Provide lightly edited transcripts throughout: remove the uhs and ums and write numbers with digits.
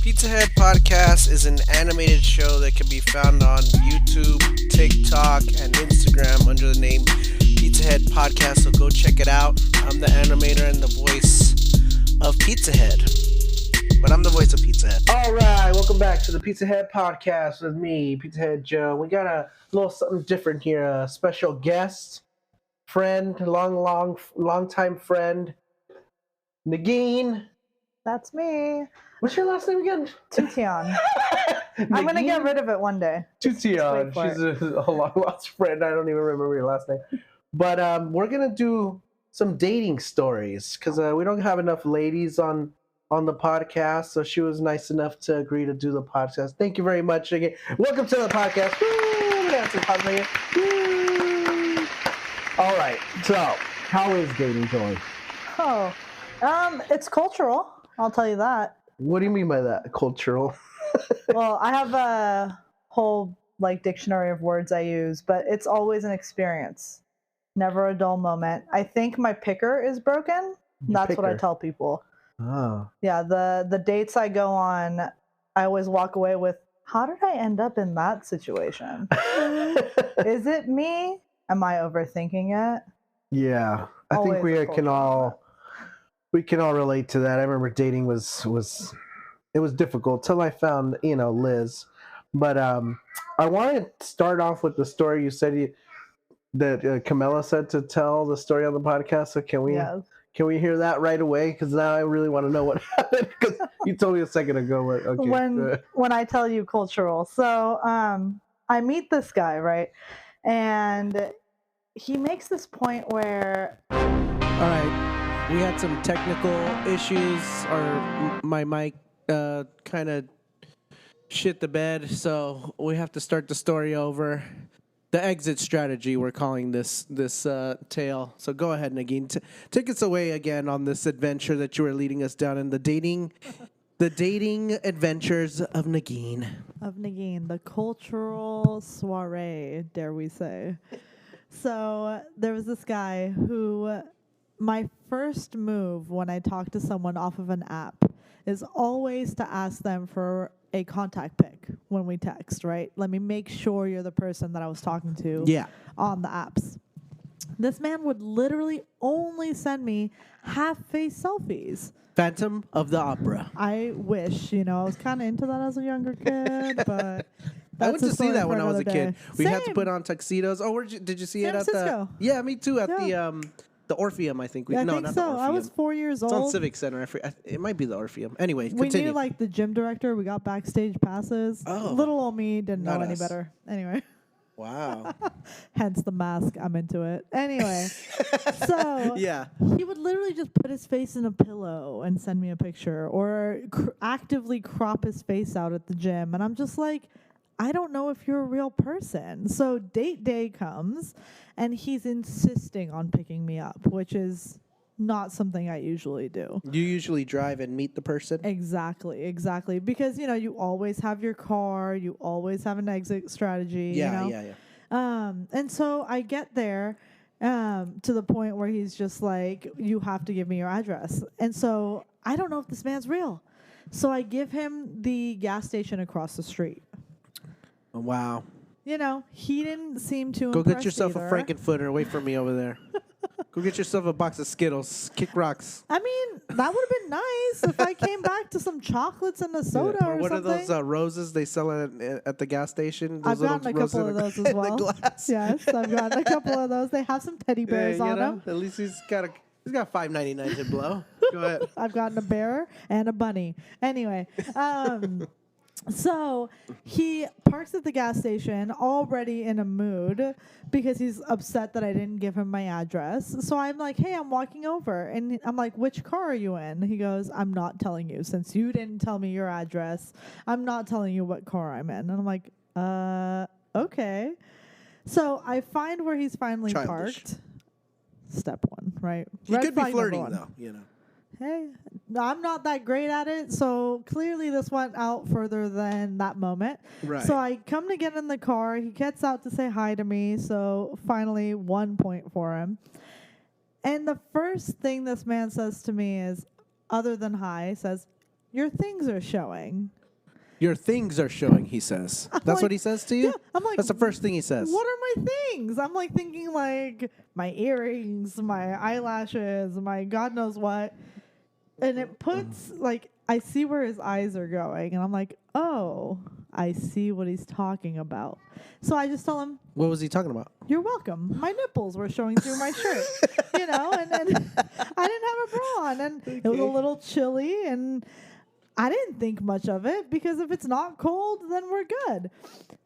Pizza Head Podcast is an animated show that can be found on YouTube, TikTok, and Instagram under the name Pizza Head Podcast, so go check it out. I'm the animator and the voice of Pizza Head. But I'm the voice of Pizza Head. All right, welcome back to the Pizza Head Podcast with me, Pizza Head Joe. We got a little something different here. A special guest, friend, long time friend, Negin. That's me. What's your last name again? Tution. I'm going to get rid of it one day. Tution. She's a long lost friend. I don't even remember your last name. But we're going to do some dating stories because we don't have enough ladies on the podcast, so she was nice enough to agree to do the podcast. Thank you very much again. Welcome to the podcast. Woo! That's a podcast. Woo! All right. So, how is dating going? Oh, it's cultural. I'll tell you that. What do you mean by that? Cultural? Well, I have a whole dictionary of words I use, but it's always an experience. Never a dull moment. I think my picker is broken. That's what I tell people. Oh. Yeah, the dates I go on, I always walk away with, how did I end up in that situation? Is it me? Am I overthinking it? Yeah. I think we can all relate to that. I remember dating was difficult till I found, Liz. But I want to start off with the story you said that Camilla said to tell the story on the podcast. So can we? Yes. Can we hear that right away? Because now I really want to know what happened. Because you told me a second ago. Okay. When I tell you cultural, so I meet this guy, right, and he makes this point where. All right, we had some technical issues, or my mic kind of shit the bed, so we have to start the story over. The exit strategy, we're calling this tale. So go ahead, Negin. Take us away again on this adventure that you were leading us down in the dating adventures of Negin. The cultural soiree, dare we say. So there was this guy who, my first move when I talk to someone off of an app is always to ask them for a contact pic when we text, right? Let me make sure you're the person that I was talking to on the apps. This man would literally only send me half-face selfies. Phantom of the Opera. I wish, I was kind of into that as a younger kid, but I went to see that when I was a kid. We had to Same. put on tuxedos. Oh, did you see San it at Francisco. Yeah, me too. At the Orpheum, I think. I think not so. the Orpheum. I was 4 years old. It's on Civic Center. It might be the Orpheum. Anyway, we continue. knew the gym director. We got backstage passes. Oh. Little old me didn't know Not any us. better. Anyway. Wow. Hence the mask. I'm into it. Anyway. So yeah. he would literally just put his face in a pillow and send me a picture, or actively crop his face out at the gym. And I'm just like, I don't know if you're a real person. So date day comes, and he's insisting on picking me up, which is not something I usually do. You usually drive and meet the person? Exactly. Because, you always have your car. You always have an exit strategy. Yeah. And so I get there to the point where he's just like, you have to give me your address. And so I don't know if this man's real. So I give him the gas station across the street. Oh, wow. He didn't seem too Go impressed get yourself either. a Frankenfooter. Wait for me over there. Go get yourself a box of Skittles. Kick rocks. I mean, that would have been nice if I came back to some chocolates and a soda or what something. are those roses they sell at the gas station? I've gotten a couple of those as well. In the glass. Yes, I've gotten a couple of those. They have some teddy bears on them. At least he's got $5.99 to blow. Go ahead. I've gotten a bear and a bunny. Anyway, so he parks at the gas station already in a mood because he's upset that I didn't give him my address. So I'm like, hey, I'm walking over. And I'm like, which car are you in? He goes, I'm not telling you. Since you didn't tell me your address, I'm not telling you what car I'm in. And I'm like, okay. So I find where he's finally parked. Step one, right? He could be flirting, though, Hey, I'm not that great at it, so clearly this went out further than that moment. Right. So I come to get in the car. He gets out to say hi to me, so finally 1 point for him. And the first thing this man says to me is, other than hi, says, your things are showing. Your things are showing, he says. That's like, what he says to you? Yeah, I'm like, that's the first thing he says. What are my things? I'm like thinking like my earrings, my eyelashes, my God knows what. And it puts like, I see where his eyes are going. And I'm like, oh, I see what he's talking about. So I just tell him, What was he talking about? you're welcome. My nipples were showing through my shirt, and I didn't have a bra on, and it was a little chilly, and I didn't think much of it because if it's not cold, then we're good.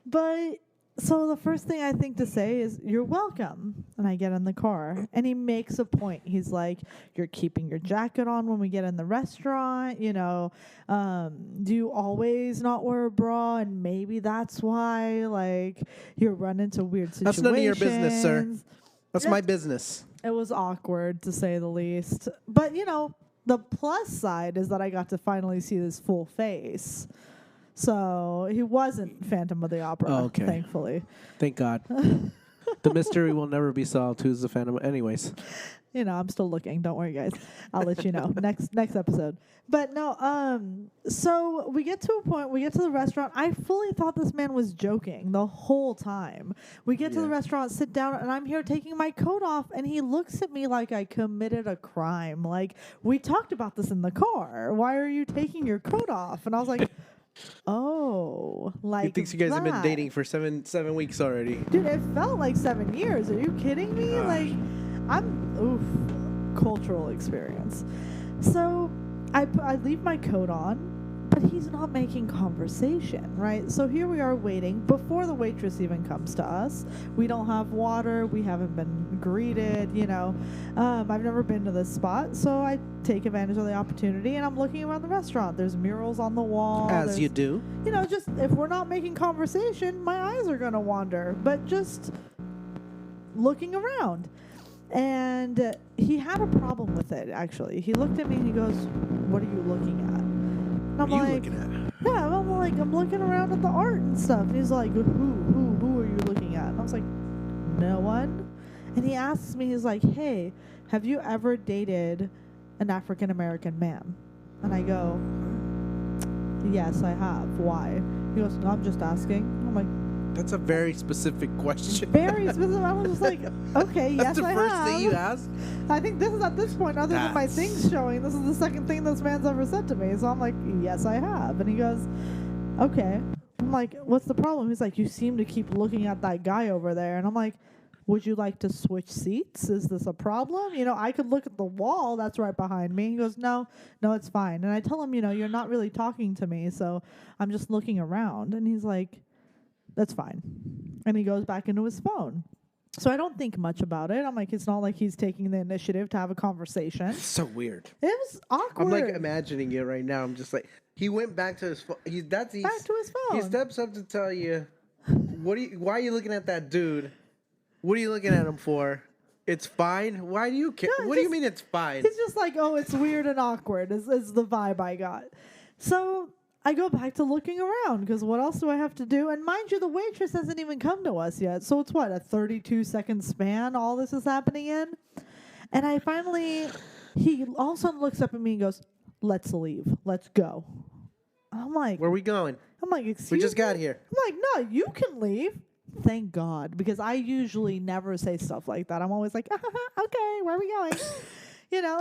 But so the first thing I think to say is, you're welcome. And I get in the car, and he makes a point. He's like, you're keeping your jacket on when we get in the restaurant, do you always not wear a bra? And maybe that's why, like, you run into weird situations. That's none of your business, sir. That's my business. It was awkward, to say the least. But, the plus side is that I got to finally see his full face. So he wasn't Phantom of the Opera, thankfully. Thank God. The mystery will never be solved. Who's the Phantom? Anyways. I'm still looking. Don't worry, guys. I'll let you know next episode. But no, so we get to a point, we get to the restaurant. I fully thought this man was joking the whole time. We get to the restaurant, sit down, and I'm here taking my coat off, and he looks at me like I committed a crime. Like, we talked about this in the car. Why are you taking your coat off? And I was like, oh, like, he thinks you guys have been dating for seven weeks already. Dude, it felt like 7 years. Are you kidding me? Cultural experience. So I leave my coat on, but he's not making conversation, right? So here we are waiting before the waitress even comes to us. We don't have water. We haven't been greeted, I've never been to this spot, so I take advantage of the opportunity, and I'm looking around the restaurant. There's murals on the wall. As you do. Just if we're not making conversation, my eyes are going to wander, but just looking around. And he had a problem with it, actually. He looked at me and he goes, what are you looking at? And I'm what are you like, looking at? Yeah, I'm like, I'm looking around at the art and stuff. And he's like, who are you looking at? And I was like, no one. And he asks me, he's like, hey, have you ever dated an African-American man? And I go, yes, I have. Why? He goes, no, I'm just asking. I'm like, that's a very specific question. Very specific. I was just like, okay, yes, I have. That's the first thing you asked? I think this is, at this point, other than my things showing, this is the second thing this man's ever said to me. So I'm like, yes, I have. And he goes, okay. I'm like, what's the problem? He's like, you seem to keep looking at that guy over there. And I'm like, would you like to switch seats? Is this a problem? I could look at the wall that's right behind me. He goes, no, it's fine. And I tell him, you're not really talking to me, so I'm just looking around. And he's like, that's fine. And he goes back into his phone. So I don't think much about it. I'm like, it's not like he's taking the initiative to have a conversation. It's so weird. It was awkward. I'm like imagining it right now. I'm just like, he went back to his phone. Back to his phone. He steps up to tell you, why are you looking at that dude? What are you looking at him for? It's fine. Why do you care? No, what do you mean it's fine? He's just like, oh, it's weird and awkward is the vibe I got. So I go back to looking around because what else do I have to do? And mind you, the waitress hasn't even come to us yet. So it's what, a 32-second span all this is happening in? And I finally, he all of a sudden looks up at me and goes, let's leave. Let's go. I'm like, where are we going? I'm like, excuse me? We just got here. I'm like, no, you can leave. Thank God, because I usually never say stuff like that. I'm always like, okay, where are we going?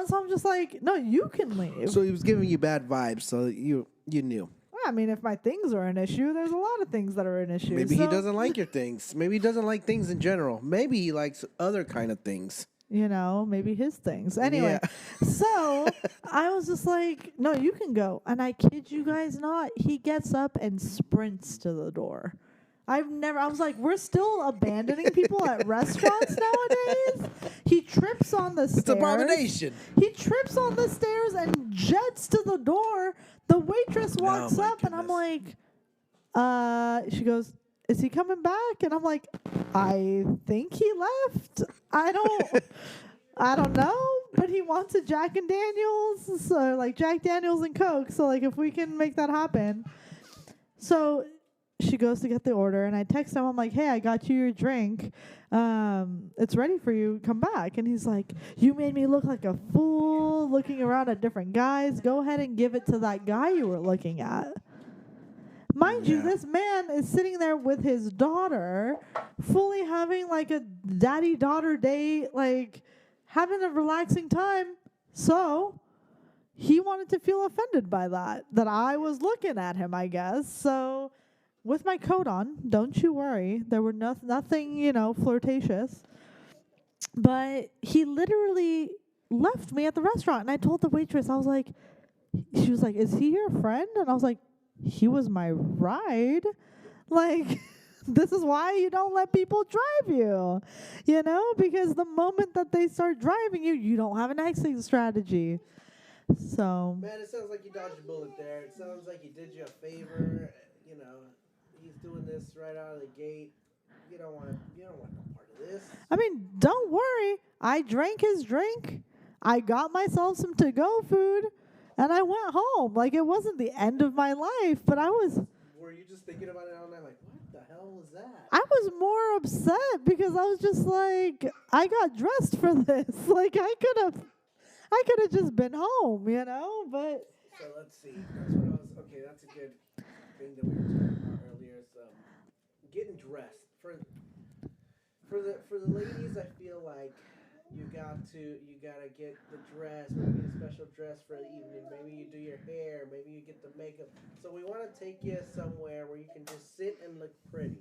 So I'm just like, no, you can leave. So he was giving you bad vibes, so you knew. I mean, if my things are an issue, there's a lot of things that are an issue. Maybe he doesn't like your things. Maybe he doesn't like things in general. Maybe he likes other kind of things. Maybe his things. Anyway, so I was just like, no, you can go. And I kid you guys not, he gets up and sprints to the door. I was like, we're still abandoning people at restaurants nowadays? He trips on the stairs. It's abomination. He trips on the stairs and jets to the door. The waitress walks up and I'm like, she goes, is he coming back? And I'm like, I think he left. I don't know, but he wants a Jack and Daniels. So like Jack Daniels and Coke. So like if we can make that happen. So she goes to get the order, and I text him. I'm like, hey, I got you your drink. It's ready for you. Come back. And he's like, you made me look like a fool looking around at different guys. Go ahead and give it to that guy you were looking at. Mind you, this man is sitting there with his daughter, fully having like a daddy-daughter date, like having a relaxing time. So he wanted to feel offended by that I was looking at him, I guess. So with my coat on, don't you worry. There were nothing, flirtatious. But he literally left me at the restaurant. And I told the waitress, she was like, is he your friend? And I was like, he was my ride. Like, this is why you don't let people drive you, because the moment that they start driving you, you don't have an exit strategy. So. Man, it sounds like you dodged a bullet there. It sounds like he did you a favor. He's doing this right out of the gate. You don't want no part of this. I mean, don't worry. I drank his drink. I got myself some to-go food. And I went home. Like, it wasn't the end of my life, but I was... Were you just thinking about it all night? Like, what the hell was that? I was more upset because I was just like, I got dressed for this. Like, I could have just been home, but... So, let's see. That's a good thing that we were talking about earlier. So, getting dressed. For the ladies, I feel like you gotta get the dress, maybe a special dress for the evening. Maybe you do your hair, maybe you get the makeup. So we want to take you somewhere where you can just sit and look pretty.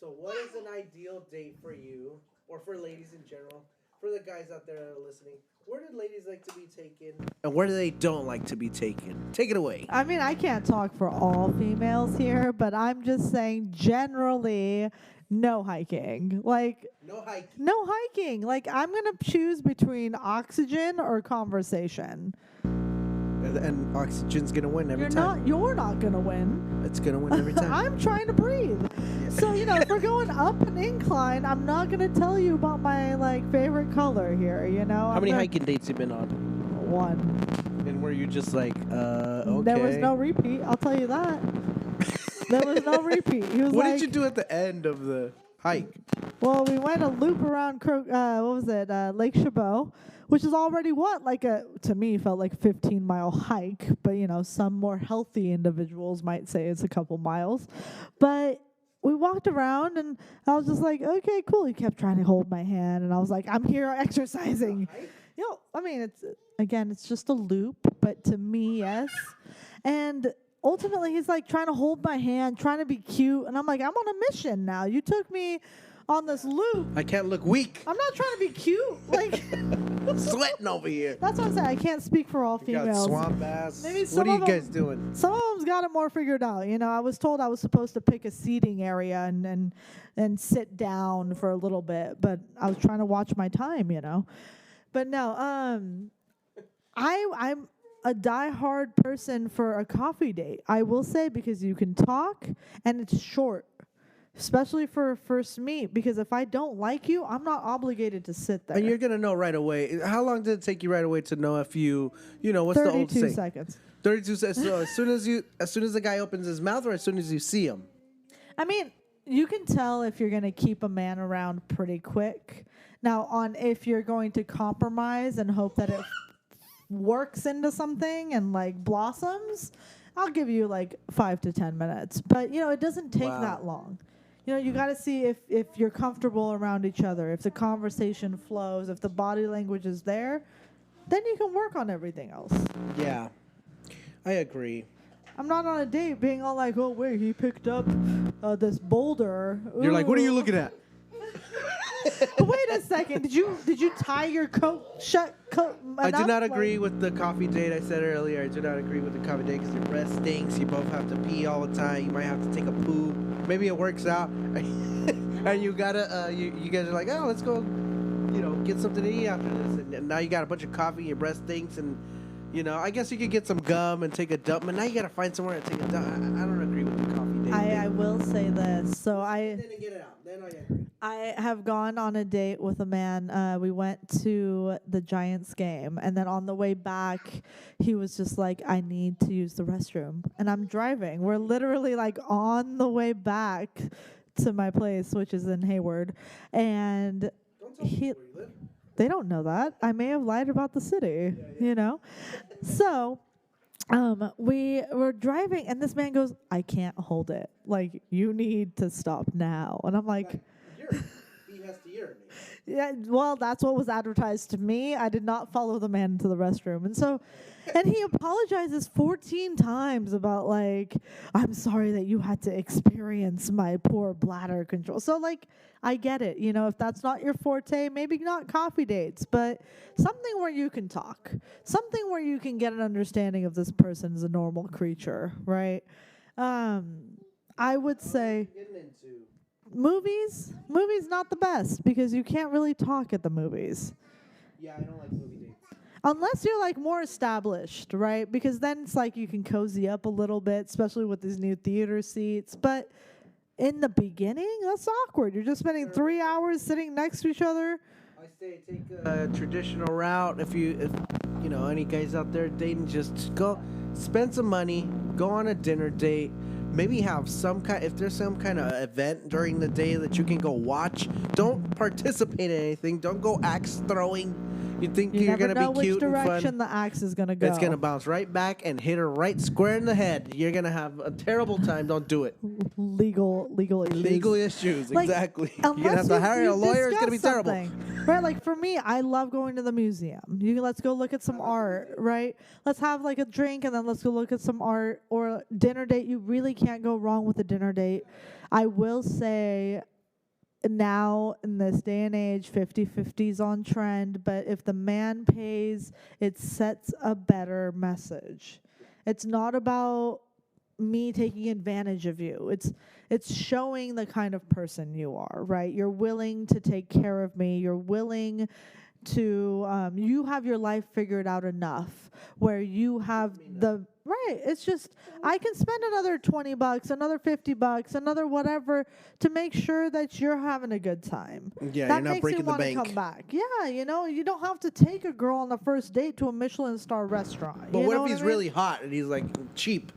So what is an ideal date for you, or for ladies in general, for the guys out there that are listening? Where do ladies like to be taken, and where do they don't like to be taken? Take it away. I mean, I can't talk for all females here, but I'm just saying generally no hiking. Like, no hiking. No hiking. Like, I'm going to choose between oxygen or conversation. And oxygen's going to win every time. You're not going to win. It's going to win every time. I'm trying to breathe. Yeah. So, if we're going up an incline, I'm not going to tell you about my, favorite color here, How many hiking dates you been on? One. And were you just like, okay. There was no repeat, I'll tell you that. There was no repeat. He was what did you do at the end of the hike? Well, we went a loop around, Lake Chabot, which is already to me, felt like a 15-mile hike. But, some more healthy individuals might say it's a couple miles. But we walked around, and I was just like, okay, cool. He kept trying to hold my hand, and I was like, I'm here exercising. It's just a loop, but to me, yes. And ultimately, he's trying to hold my hand, trying to be cute. And I'm like, I'm on a mission now. You took me on this loop. I can't look weak. I'm not trying to be cute. Sweating over here. That's what I'm saying. I can't speak for all females. You got swamp ass. Maybe what are you guys doing? Some of them's got it more figured out. I was told I was supposed to pick a seating area and sit down for a little bit. But I was trying to watch my time, But no, I'm a die-hard person for a coffee date, I will say, because you can talk and it's short, especially for a first meet, because if I don't like you, I'm not obligated to sit there. And you're going to know right away. How long did it take you right away to know if what's the old saying? 32 seconds. 32 seconds. So as soon as the guy opens his mouth, or as soon as you see him? I mean, you can tell if you're going to keep a man around pretty quick. Now, if you're going to compromise and hope that it works into something and blossoms, I'll give you 5 to 10 minutes. But it doesn't take that long. You got to see if you're comfortable around each other, if the conversation flows, if the body language is there, then you can work on everything else. Yeah, I agree. I'm not on a date being all like, oh wait, he picked up this boulder. Ooh. You're like, what are you looking at? Wait a second. Did you tie your coat shut? I do not agree with the coffee date I said earlier. I do not agree with the coffee date because your breath stinks. You both have to pee all the time. You might have to take a poo. Maybe it works out, and you gotta. You guys are like, oh, let's go, get something to eat after this. And now you got a bunch of coffee. Your breath stinks, and I guess you could get some gum and take a dump. But now you gotta find somewhere to take a dump. I don't agree with the coffee date. I will say this. So Then get it out. Then I agree. I have gone on a date with a man. We went to the Giants game, and then on the way back, he was just like, I need to use the restroom. And I'm driving. We're literally on the way back to my place, which is in Hayward. And don't tell me where you live. They don't know that. I may have lied about the city, So We were driving, and this man goes, "I can't hold it. Like, you need to stop now." And I'm like, He has to urinate. yeah, well, that's what was advertised to me. I did not follow the man into the restroom. And he apologizes 14 times about, like, "I'm sorry that you had to experience my poor bladder control." So, like, I get it. You know, if that's not your forte, maybe not coffee dates, but something where you can talk, something where you can get an understanding of this person as a normal creature, right? I would say movies not the best because you can't really talk at the movies. Yeah, I don't like movie dates. Unless you're like more established, right? Because then it's like you can cozy up a little bit, especially with these new theater seats. But in the beginning, that's awkward. You're just spending 3 hours sitting next to each other. I say take a traditional route. If you know any guys out there dating, just go spend some money, go on a dinner date. Maybe have some kind. If there's some kind of event during the day that you can go watch, don't participate in anything. Don't go axe throwing. You think You you're never gonna know be which cute and direction fun. the axe is gonna go. It's gonna bounce right back and hit her right square in the head. You're gonna have a terrible time. Don't do it. Legal issues. Legal issues, Like, exactly. You're gonna have unless to hire a lawyer. It's gonna be discuss terrible. something. Right, like for me, I love going to the museum. Let's go look at some art, right? Let's have like a drink and then let's go look at some art or dinner date. You really can't go wrong with a dinner date. I will say now in this day and age 50-50 is on trend, but if the man pays, it sets a better message. It's not about me taking advantage of you. It's showing the kind of person you are, right? You're willing to take care of me. You're willing to you have your life figured out enough where you have the right. It's just I can spend another $20, another $50, another whatever to make sure that you're having a good time. Yeah, That you're not makes breaking you the want to bank. come back. Yeah, you know, you don't have to take a girl on the first date to a Michelin star restaurant. But You what know if he's I mean? really hot and he's like cheap?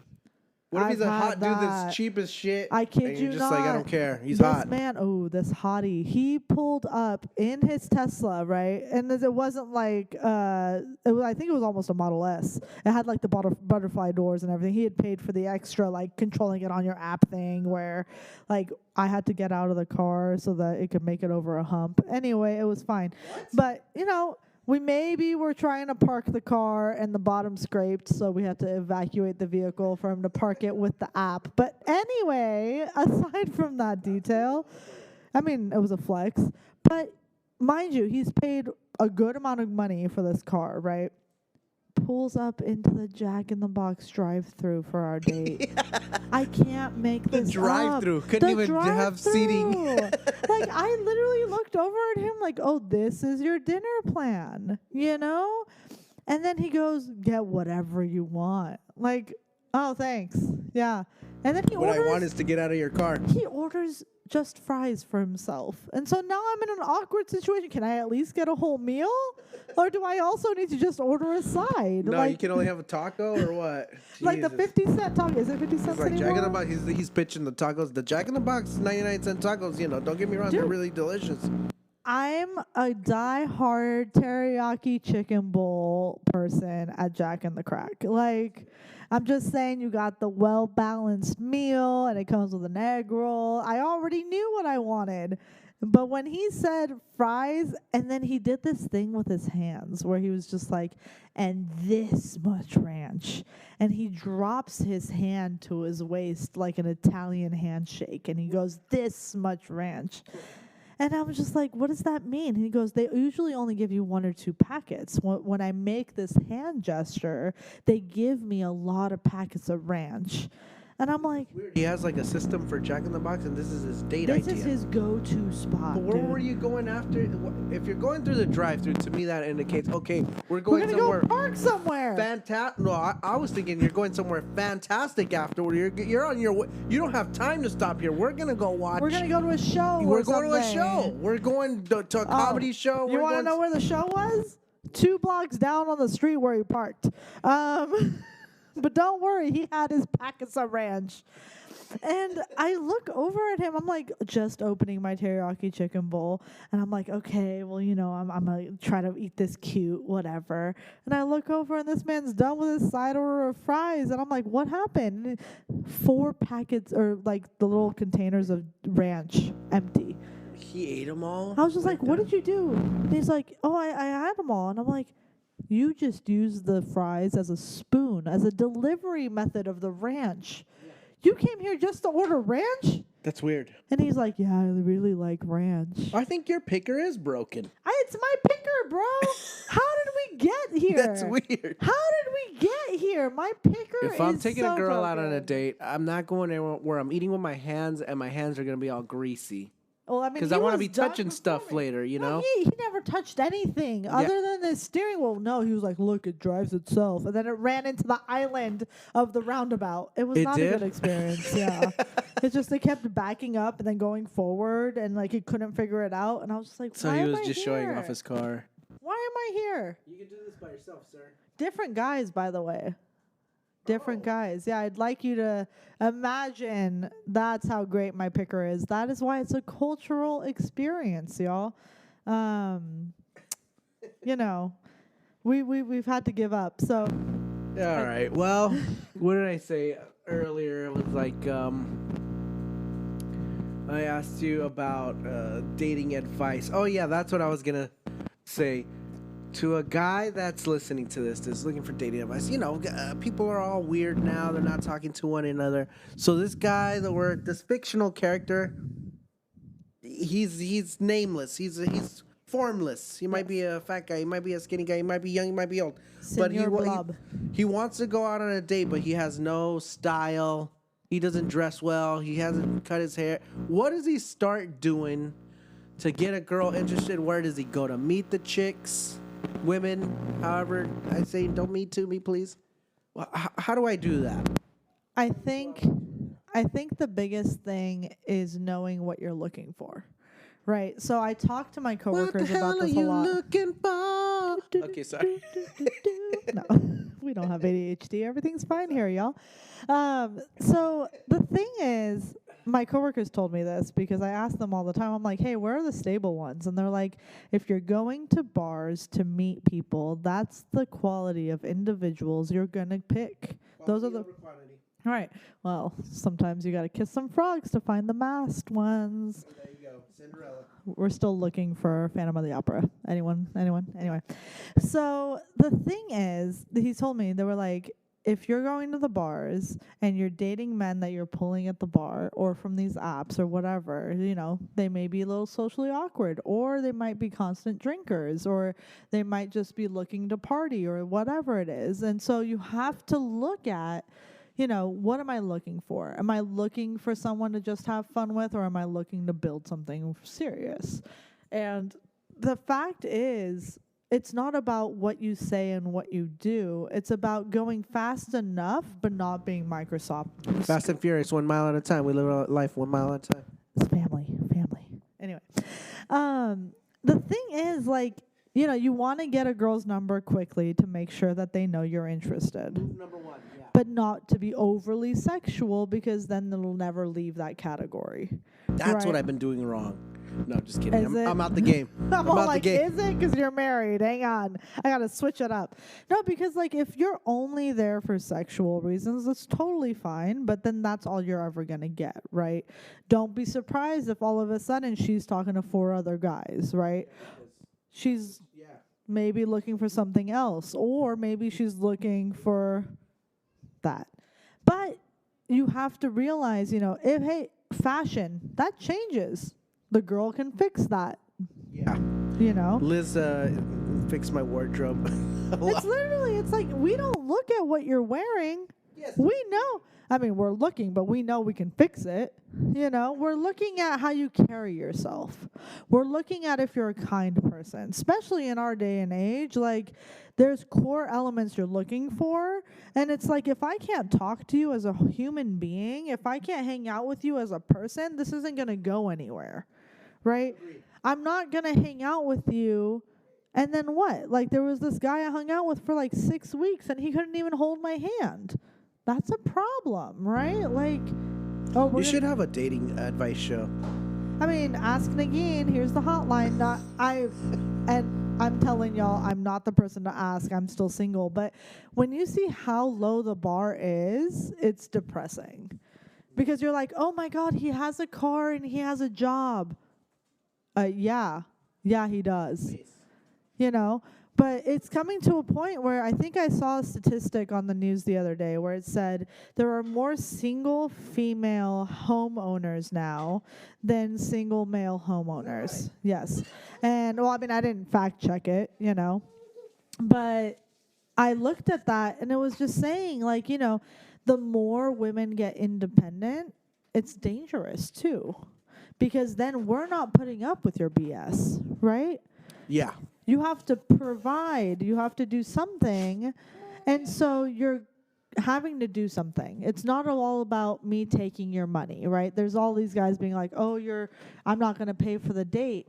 What if I've he's a hot had dude that. that's cheap as shit? I kid and you you're just not. like, I don't care. He's this hot. Man, this hottie, he pulled up in his Tesla, right? And it wasn't like, I think it was almost a Model S. It had like the butterfly doors and everything. He had paid for the extra, like controlling it on your app thing where like I had to get out of the car so that it could make it over a hump. Anyway, it was fine. What? But, you know, we maybe were trying to park the car and the bottom scraped, so we had to evacuate the vehicle for him to park it with the app. But anyway, aside from that detail, I mean, it was a flex. But mind you, he's paid a good amount of money for this car, right? Pulls up into the Jack in the Box drive-through for our date. I can't make The this drive-through. up. Couldn't The even have seating. drive-through. Like, I literally looked over at him like, "Oh, this is your dinner plan," you know? And then he goes, "Get whatever you want." Like, "Oh, thanks." Yeah. And then What I want is to get out of your car. he orders just fries for himself. And so now I'm in an awkward situation. Can I at least get a whole meal? Or do I also need to just order a side? No, like, you can only have a taco or what? like the Jesus. 50-cent taco. Is it 50 cents It's like anymore? Jack in the Box. He's pitching the tacos. The Jack in the Box 99-cent tacos. You know, don't get me wrong, they're Dude. really delicious. I'm a die-hard teriyaki chicken bowl person at Jack in the Crack. Like, I'm just saying you got the well-balanced meal and it comes with an egg roll. I already knew what I wanted. But when he said fries, and then he did this thing with his hands where he was just like, "And this much ranch." And he drops his hand to his waist like an Italian handshake. And he goes, "This much ranch." And I was just like, "What does that mean?" And he goes, "They usually only give you 1 or 2 packets. When I make this hand gesture, they give me a lot of packets of ranch." And I'm like, Weird. He has like a system for Jack in the Box, and this is his date this idea. is his go-to spot. But where dude. were you going after? If you're going through the drive-through, to me that indicates, okay, we're We're going gonna somewhere go park somewhere. fantastic. No, I was thinking you're going somewhere fantastic afterward. You're on your way. You don't have time to stop here. We're gonna go watch. We're gonna go to a show. We're or going to a something. show. We're going to a comedy show. You want to know where the show was? 2 blocks down on the street where he parked. But don't worry, he had his packets of ranch. And I look over at him. I'm like just opening my teriyaki chicken bowl, and I'm like, okay, well, I'm gonna try to eat this cute, whatever. And I look over, and this man's done with his side order of fries, and I'm like, what happened? 4 packets or like the little containers of ranch empty. He ate them all? I was just like, what did you do? And he's like, oh, I had them all. And I'm like, you just used the fries as a spoon, as a delivery method of the ranch. Yeah. You came here just to order ranch? That's weird. And he's like, yeah, I really like ranch. I think your picker is broken. It's my picker, bro. How did we get here? That's weird. How did we get here? My picker is If I'm taking so a girl broken. out on a date, I'm not going anywhere where I'm eating with my hands and my hands are going to be all greasy. Well, I mean, because I want to be touching stuff later, No, he never touched anything other than the steering wheel. No, he was like, look, it drives itself. And then it ran into the island of the roundabout. It was not a good experience. Yeah. It's just, they kept backing up and then going forward, and like he couldn't figure it out. And I was just like, so why he am was I just here? showing off his car. Why am I here? You can do this by yourself, sir. Different guys, by the way. Different guys. Yeah, I'd like you to imagine that's how great my picker is. That is why it's a cultural experience, y'all. We've had to give up. So all right. Well, what did I say earlier? It was like I asked you about dating advice. Oh yeah, that's what I was gonna say. To a guy that's listening to this, that's looking for dating advice, people are all weird now. They're not talking to one another. So this guy, this fictional character, he's nameless. He's formless. He might be a fat guy. He might be a skinny guy. He might be young. He might be old. Senor But he wants to go out on a date, but he has no style. He doesn't dress well. He hasn't cut his hair. What does he start doing to get a girl interested? Where does he go to meet the chicks? Women, however, I say, don't me please. Well, how do I do that? I think the biggest thing is knowing what you're looking for, right? So I talk to my coworkers about this a lot. What the hell are you looking for? Okay, sorry. No, we don't have ADHD. Everything's fine here, y'all. So the thing is, my coworkers told me this because I ask them all the time. I'm like, hey, where are the stable ones? And they're like, if you're going to bars to meet people, that's the quality of individuals you're going to pick. Those are the... All right. Well, sometimes you got to kiss some frogs to find the masked ones. Oh, there you go. Cinderella. We're still looking for Phantom of the Opera. Anyone? Anyway. So the thing is, he told me, they were like, if you're going to the bars and you're dating men that you're pulling at the bar or from these apps or whatever, they may be a little socially awkward, or they might be constant drinkers, or they might just be looking to party or whatever it is. And so you have to look at, what am I looking for? Am I looking for someone to just have fun with, or am I looking to build something serious? And the fact is, it's not about what you say and what you do. It's about going fast enough, but not being Microsoft. Fast and Furious, 1 mile at a time. We live our life 1 mile at a time. It's family. Anyway, the thing is, you want to get a girl's number quickly to make sure that they know you're interested. Move number 1, yeah. But not to be overly sexual, because then it'll never leave that category. That's what I've been doing wrong. No, just kidding. I'm out the game. I'm all like, is it? Because you're married. Hang on. I got to switch it up. No, because if you're only there for sexual reasons, that's totally fine. But then that's all you're ever going to get, right? Don't be surprised if all of a sudden she's talking to 4 other guys, right? She's maybe looking for something else, or maybe she's looking for that. But you have to realize, fashion, that changes. The girl can fix that. Yeah. Liz fixed my wardrobe. It's like, we don't look at what you're wearing. Yes. We know. I mean, we're looking, but we know we can fix it. We're looking at how you carry yourself. We're looking at if you're a kind person, especially in our day and age. There's core elements you're looking for. And it's like, if I can't talk to you as a human being, if I can't hang out with you as a person, this isn't going to go anywhere. Right? Agreed. I'm not going to hang out with you. And then what? There was this guy I hung out with for 6 weeks and he couldn't even hold my hand. That's a problem, right? Oh, You should have a dating advice show. I mean, ask Negin. Here's the hotline. And I'm telling y'all, I'm not the person to ask. I'm still single. But when you see how low the bar is, it's depressing. Because you're like, oh my God, he has a car and he has a job. Yeah, he does. You know, but it's coming to a point where I think I saw a statistic on the news the other day where it said there are more single female homeowners now than single male homeowners. Right. Yes. And well, I mean, I didn't fact check it, you know, but I looked at that and it was just saying, like, you know, the more women get independent, it's dangerous too. Because then we're not putting up with your BS, right? Yeah. You have to provide. You have to do something. And so you're having to do something. It's not all about me taking your money, right? There's all these guys being like, oh, I'm not going to pay for the date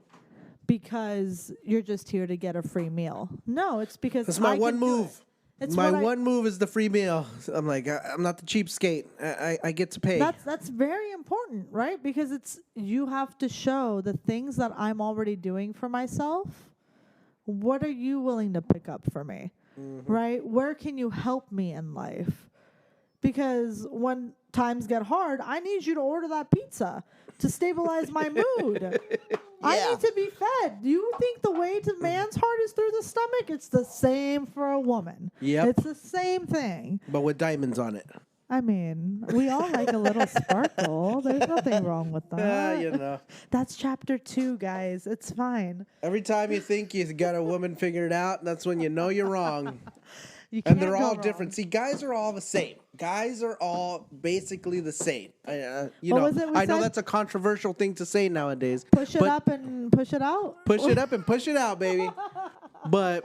because you're just here to get a free meal. No, it's because that's my one move. It's my one move is the free meal. I'm like, I'm not the cheapskate. I get to pay. That's very important, right? Because you have to show the things that I'm already doing for myself. What are you willing to pick up for me, right? Where can you help me in life? Because when times get hard, I need you to order that pizza to stabilize my mood. Yeah. I need to be fed. You think the way to man's heart is through the stomach? It's the same for a woman. Yep. It's the same thing. But with diamonds on it. I mean, we all like a little sparkle. There's nothing wrong with that. You know. That's chapter 2, guys. It's fine. Every time you think you got a woman figured out, that's when you know you're wrong. And they're all different. See, guys are all the same. Guys are all basically the same. I know that's a controversial thing to say nowadays. Push it up and push it out. Push it up and push it out, baby. But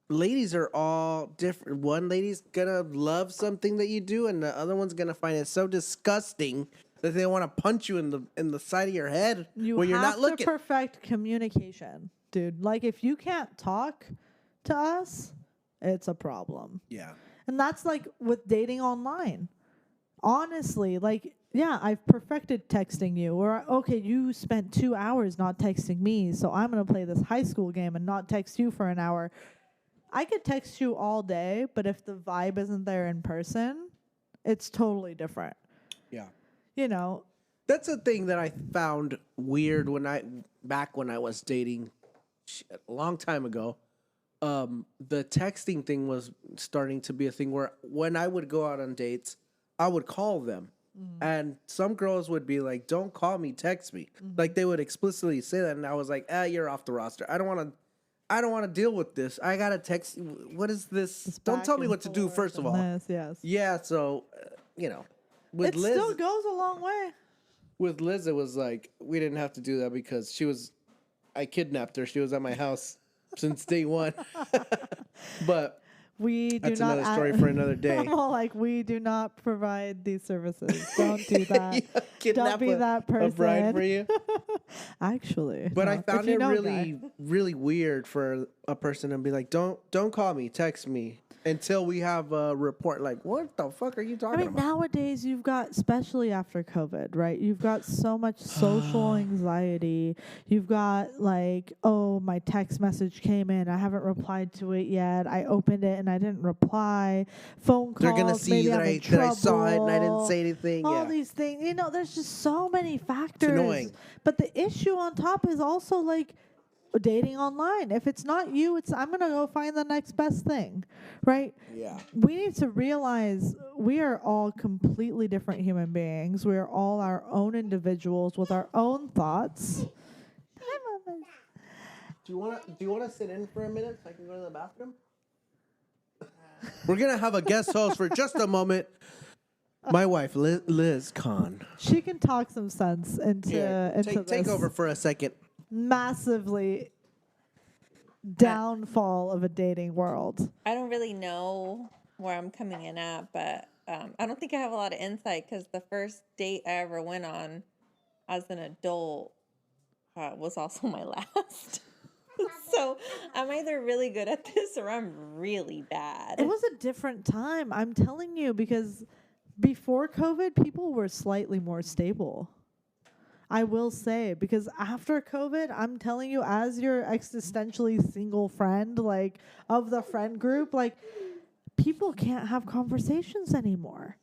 ladies are all different. One lady's gonna love something that you do, and the other one's gonna find it so disgusting that they want to punch you in the side of your head when you're not looking. You have to perfect communication, dude. Like, if you can't talk to us, it's a problem. Yeah. And that's like with dating online. Honestly, like, yeah, I've perfected texting you. Or, okay, you spent 2 hours not texting me, so I'm going to play this high school game and not text you for an hour. I could text you all day, but if the vibe isn't there in person, it's totally different. Yeah. You know. That's a thing that I found weird when I was dating a long time ago. The texting thing was starting to be a thing where when I would go out on dates, I would call them. Mm-hmm. And some girls would be like, don't call me, text me. Mm-hmm. Like, they would explicitly say that. And I was like, you're off the roster. I don't want to deal with this. I got to text. What is this? Don't tell me what to do, first of all. Yes. Yeah. So, with Liz. It still goes a long way. With Liz, it was like, we didn't have to do that because I kidnapped her. She was at my house since day one. But that's another story for another day. I'm all like, we do not provide these services. Don't do that. Don't be that person. A bride for you. Actually. But I found it really, really weird for a person to be like, don't call me, text me. Until we have a report, like, what the fuck are you talking about? Nowadays you've got, especially after COVID, right? You've got so much social anxiety. You've got like, oh, my text message came in. I haven't replied to it yet. I opened it and I didn't reply. Phone calls. They're going to see that I saw it and I didn't say anything. All these things. There's just so many factors. It's annoying. But the issue on top is also like, dating online. If it's not you, I'm going to go find the next best thing, right? Yeah. We need to realize we are all completely different human beings. We are all our own individuals with our own thoughts. Do you want to sit in for a minute so I can go to the bathroom? We're going to have a guest host for just a moment. My wife, Liz Kahn. She can talk some sense into this. Take over for a second. Massively downfall of a dating world. I don't really know where I'm coming in at, but I don't think I have a lot of insight because the first date I ever went on as an adult was also my last. So I'm either really good at this or I'm really bad. It was a different time, I'm telling you, because before COVID, people were slightly more stable. I will say, because after COVID, I'm telling you, as your existentially single friend, like of the friend group, like people can't have conversations anymore.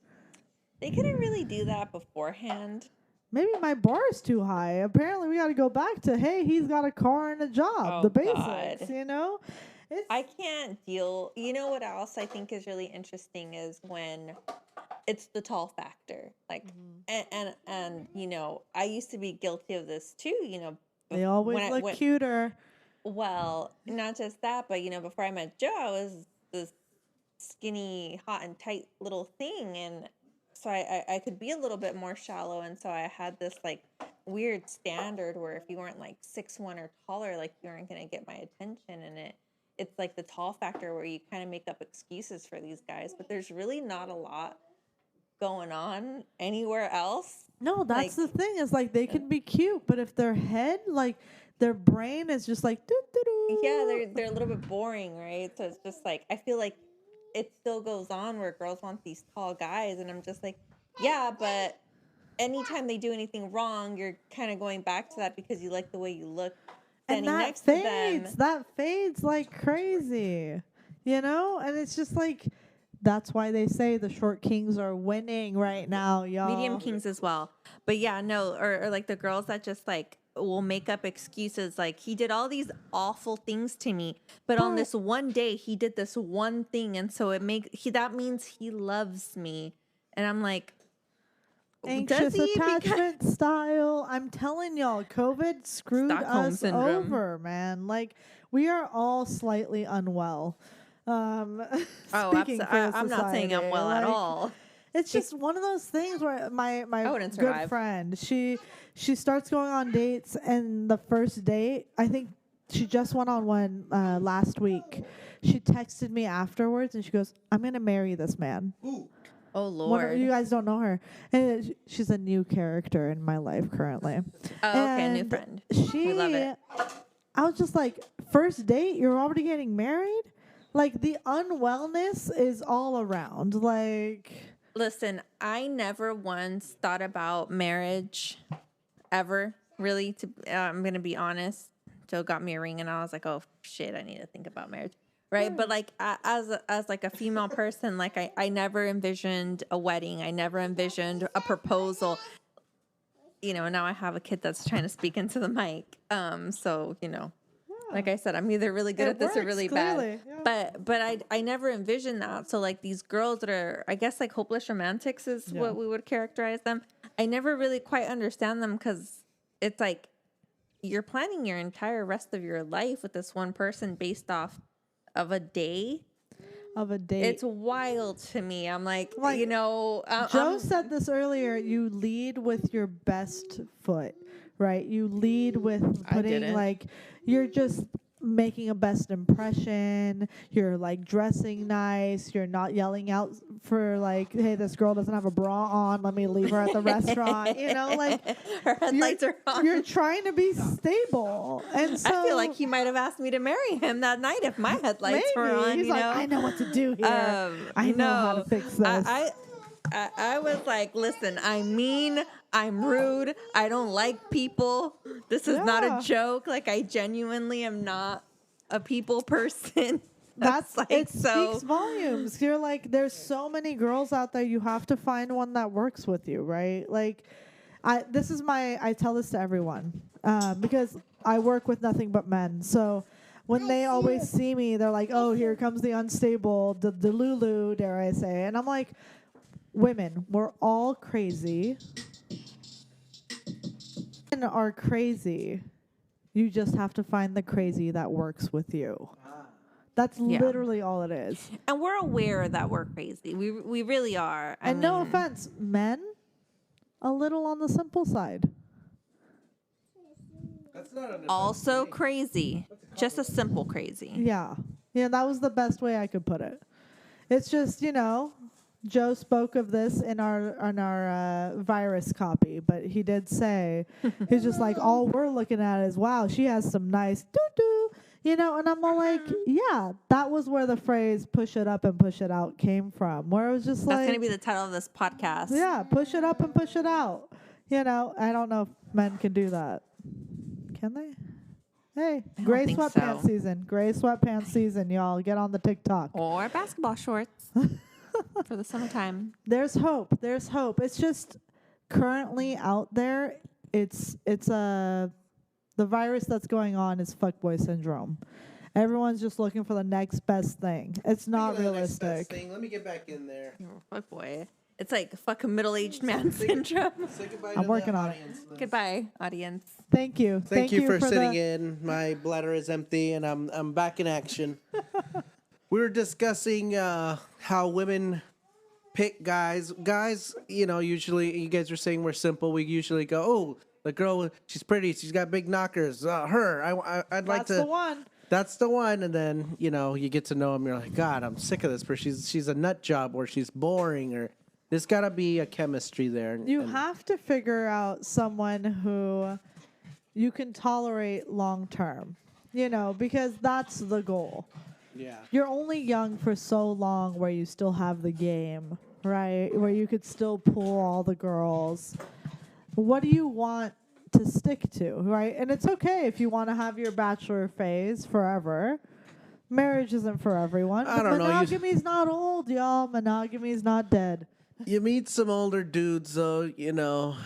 They couldn't really do that beforehand. Maybe my bar is too high. Apparently, we got to go back to, hey, he's got a car and a job. Oh, the basics, God. you know? I can't deal. You know what else I think is really interesting is when it's the tall factor. Like, and you know, I used to be guilty of this too. You know, They always look cuter. Well, not just that, but you know, before I met Joe, I was this skinny, hot and tight little thing, and so I could be a little bit more shallow, and so I had this like weird standard where if you weren't like 6'1" or taller, like you weren't gonna get my attention, and it's like the tall factor where you kind of make up excuses for these guys, but there's really not a lot going on anywhere else. No, that's the thing. Is like they can be cute, but if their head, like their brain is just like doo-doo-doo. Yeah, they're a little bit boring, right? So it's just like I feel like it still goes on where girls want these tall guys, and I'm just like, yeah, but anytime they do anything wrong, you're kind of going back to that because you like the way you look standing and that next fades. to them. That fades like crazy, you know? And it's just like, that's why they say the short kings are winning right now, y'all. Medium kings as well. But yeah, no, or like the girls that just like will make up excuses like he did all these awful things to me, but on this one day he did this one thing, and so that means he loves me. And I'm like, anxious attachment style. I'm telling y'all, COVID screwed Stockholm us syndrome. over, man. Like we are all slightly unwell. Speaking for I'm not saying I'm well at all. It's just one of those things where my good survive. friend, she starts going on dates, and the first date, I think she just went on one last week. She texted me afterwards, and she goes, "I'm gonna marry this man." Ooh. Oh Lord! You guys don't know her, and she's a new character in my life currently. Oh, okay, a new friend. We love it. I was just like, first date, you're already getting married? Like the unwellness is all around. Like, listen, I never once thought about marriage, ever. Really, I'm gonna be honest. Joe got me a ring, and I was like, oh shit, I need to think about marriage. Right. But like as like a female person, like I never envisioned a wedding. I never envisioned a proposal. You know, now I have a kid that's trying to speak into the mic. So, you know, like I said, I'm either really good at this or really clearly. bad. But I never envisioned that. So like these girls that are, I guess like hopeless romantics is what we would characterize them. I never really quite understand them because it's like you're planning your entire rest of your life with this one person based off of a day. It's wild to me. I'm like you know, Joe said this earlier, you lead with your best foot, right? You lead with putting like, you're just making a best impression. You're like dressing nice. You're not yelling out for like, hey, this girl doesn't have a bra on, let me leave her at the restaurant. You know, like her headlights are on. You're trying to be stable. And so I feel like he might have asked me to marry him that night if my headlights were on. He's like, I know what to do here. I know how to fix this. I was like, listen, I'm mean, I'm rude, I don't like people. This is not a joke. Like, I genuinely am not a people person. That's like, it speaks volumes. You're like, there's so many girls out there. You have to find one that works with you, right? Like, I tell this to everyone because I work with nothing but men. So when they always see me, they're like, oh, here comes the unstable, the Lulu, dare I say. And I'm like, women, we're all crazy. Men are crazy. You just have to find the crazy that works with you. That's literally all it is. And we're aware that we're crazy. We really are. I mean, no offense, men, a little on the simple side. That's not also crazy. Just a simple crazy. Yeah. Yeah, that was the best way I could put it. It's just, you know, Joe spoke of this in our virus copy, but he did say, he's just like, all we're looking at is, wow, she has some nice doo-doo. You know, and I'm all like, yeah, that was where the phrase push it up and push it out came from. Where it was just That's like, going to be the title of this podcast. yeah, push it up and push it out. You know, I don't know if men can do that. Can they? Hey, I gray don't think sweatpants so. season. Gray sweatpants season, y'all. Get on the TikTok. Or basketball shorts for the summertime. There's hope. There's hope. It's just currently out there. It's the virus that's going on is fuckboy syndrome. Everyone's just looking for the next best thing. It's not realistic. Let me get back in there. Oh, fuck boy. It's like fuck a middle-aged man syndrome. Say goodbye I'm to working the on it. audience, Liz. Goodbye, audience. Thank you. Thank you for sitting the, in. My bladder is empty, and I'm back in action. We were discussing how women pick guys. Guys, you know, usually you guys are saying we're simple. We usually go, oh, the girl, she's pretty, she's got big knockers. Her, I'd like to. That's the one. That's the one, and then you know you get to know him. You're like, God, I'm sick of this. Person. She's a nut job, or she's boring, or there's got to be a chemistry there. You have to figure out someone who you can tolerate long term. You know, because that's the goal. Yeah. You're only young for so long where you still have the game, right? Where you could still pull all the girls. What do you want to stick to, right? And it's okay if you want to have your bachelor phase forever. Marriage isn't for everyone. I don't know. Monogamy's not old, y'all. Monogamy's not dead. You meet some older dudes, though, you know,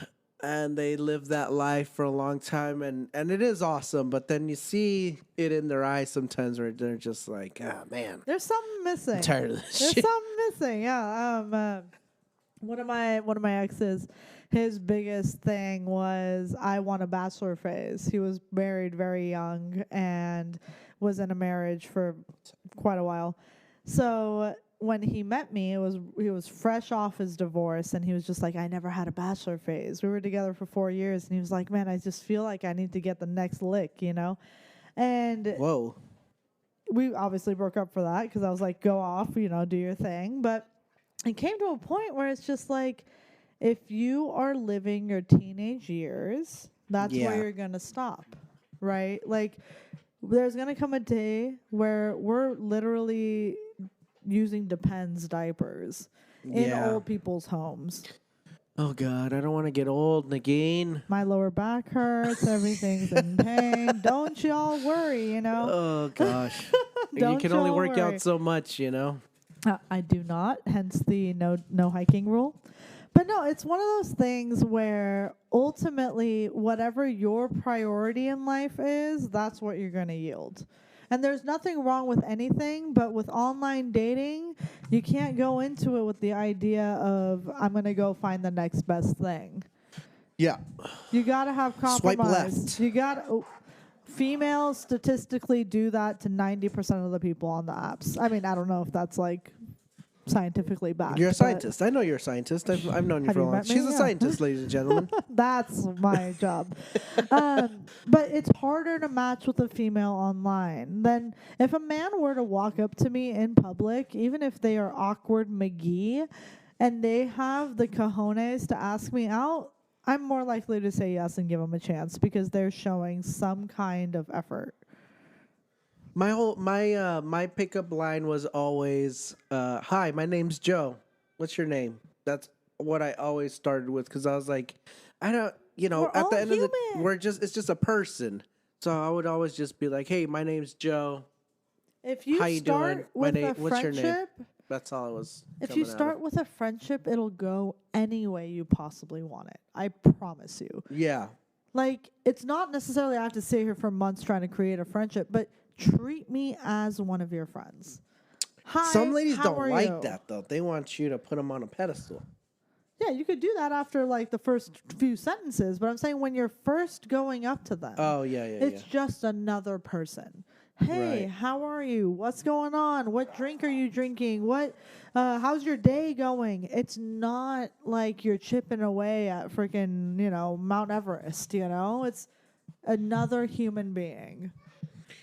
and they live that life for a long time, and it is awesome. But then you see it in their eyes sometimes where they're just like, ah, man, There's something missing. I'm tired of this There's shit. something missing. Yeah. One of my exes, his biggest thing was I want a bachelor phase. He was married very young and was in a marriage for quite a while. So when he met me, he was fresh off his divorce, and he was just like, I never had a bachelor phase. We were together for 4 years, and he was like, man, I just feel like I need to get the next lick, you know? And Whoa. we obviously broke up for that because I was like, go off, you know, do your thing. But it came to a point where it's just like, if you are living your teenage years, that's Yeah. where you're going to stop, right? Like, there's going to come a day where we're literally using Depends diapers in Yeah. old people's homes. Oh, God, I don't want to get old, Negin. My lower back hurts. Everything's in pain. Don't y'all worry, you know? Oh, gosh. You Don't can only y'all work worry. out so much, you know? I do not, hence the no hiking rule. But no, it's one of those things where ultimately whatever your priority in life is, that's what you're going to yield. And there's nothing wrong with anything, but with online dating, you can't go into it with the idea of I'm going to go find the next best thing. Yeah. You got to have Swipe compromise. left. You got females statistically do that to 90% of the people on the apps. I mean, I don't know if that's like scientifically backed. You're a but scientist. I know you're a scientist. I've known you Have for a you long time. met me? She's a Yeah. scientist, ladies and gentlemen. That's my job. But it's harder to match with a female online than if a man were to walk up to me in public, even if they are awkward McGee, and they have the cojones to ask me out, I'm more likely to say yes and give them a chance because they're showing some kind of effort. My pickup line was always, "Hi, my name's Joe. What's your name?" That's what I always started with because I was like, I don't, you know, We're at the all end of the, human. it's just a person. So I would always just be like, "Hey, my name's Joe. If you How you start doing? with a What's your name?" friendship, That's all it was. if coming you out of. start with a friendship, it'll go any way you possibly want it. I promise you. Yeah, Like, it's not necessarily I have to sit here for months trying to create a friendship, but treat me as one of your friends. Hi, some ladies how don't are like you? that though. They want you to put them on a pedestal. Yeah, you could do that after like the first few sentences, but I'm saying when you're first going up to them, Oh yeah, it's just another person. Hey, Right. how are you? What's going on? What drink are you drinking? How's your day going? It's not like you're chipping away at freaking, Mount Everest, It's another human being.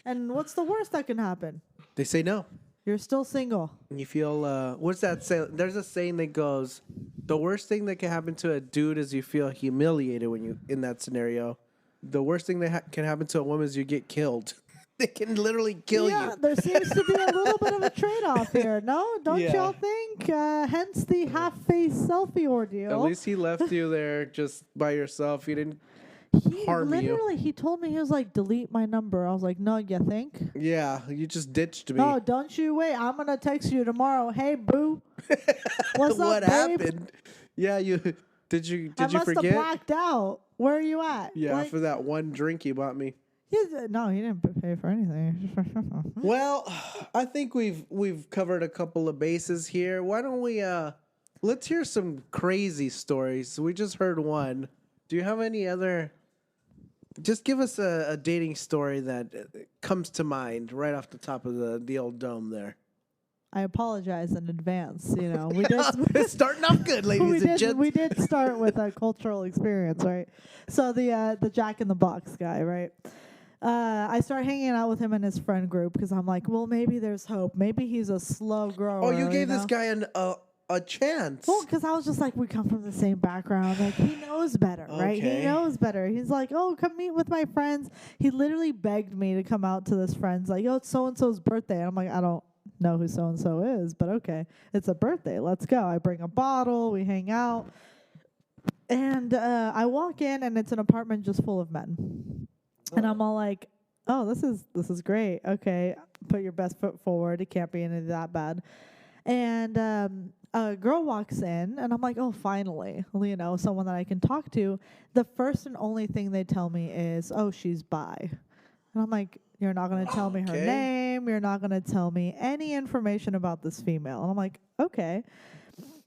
And what's the worst that can happen? They say no. You're still single. And you feel, what's that say? There's a saying that goes, the worst thing that can happen to a dude is you feel humiliated when you in that scenario. The worst thing that can happen to a woman is you get killed. They can literally kill yeah, you. there seems to be a little bit of a trade-off here. No, don't Yeah. y'all think? Hence the half-face selfie ordeal. At least he left you there just by yourself. He didn't he harm you. literally, he told me, he was like, delete my number. I was like, no, you think? Yeah, you just ditched me. No, don't you wait. I'm going to text you tomorrow. Hey, boo. What's What up, babe? happened? Yeah, did you I must forget? have blacked out. Where are you at? Yeah, Like, for that one drink you bought me. no, he didn't pay for anything. Well, I think we've covered a couple of bases here. Why don't we let's hear some crazy stories. We just heard one. Do you have any other? Just give us a dating story that comes to mind right off the top of the old dome there. I apologize in advance. You know, we did. It's starting off good, ladies and gents. We did start with a cultural experience, right? So the Jack in the Box guy, right? I started hanging out with him and his friend group because I'm like, well, maybe there's hope. Maybe he's a slow grower. Oh, you gave know? this guy a chance. Well, because I was just like, we come from the same background. Like, he knows better, right? Okay. He knows better. He's like, oh, come meet with my friends. He literally begged me to come out to this friend's. Like, oh, it's so-and-so's birthday. And I'm like, I don't know who so-and-so is, but okay. It's a birthday. Let's go. I bring a bottle. We hang out. And I walk in, and it's an apartment just full of men. And I'm all like, oh, this is great. Okay, put your best foot forward. It can't be any that bad. And a girl walks in, and I'm like, oh, finally, you know, someone that I can talk to. The first and only thing they tell me is, oh, she's bi. And I'm like, you're not going to tell me her Okay. name. You're not going to tell me any information about this female. And I'm like, okay.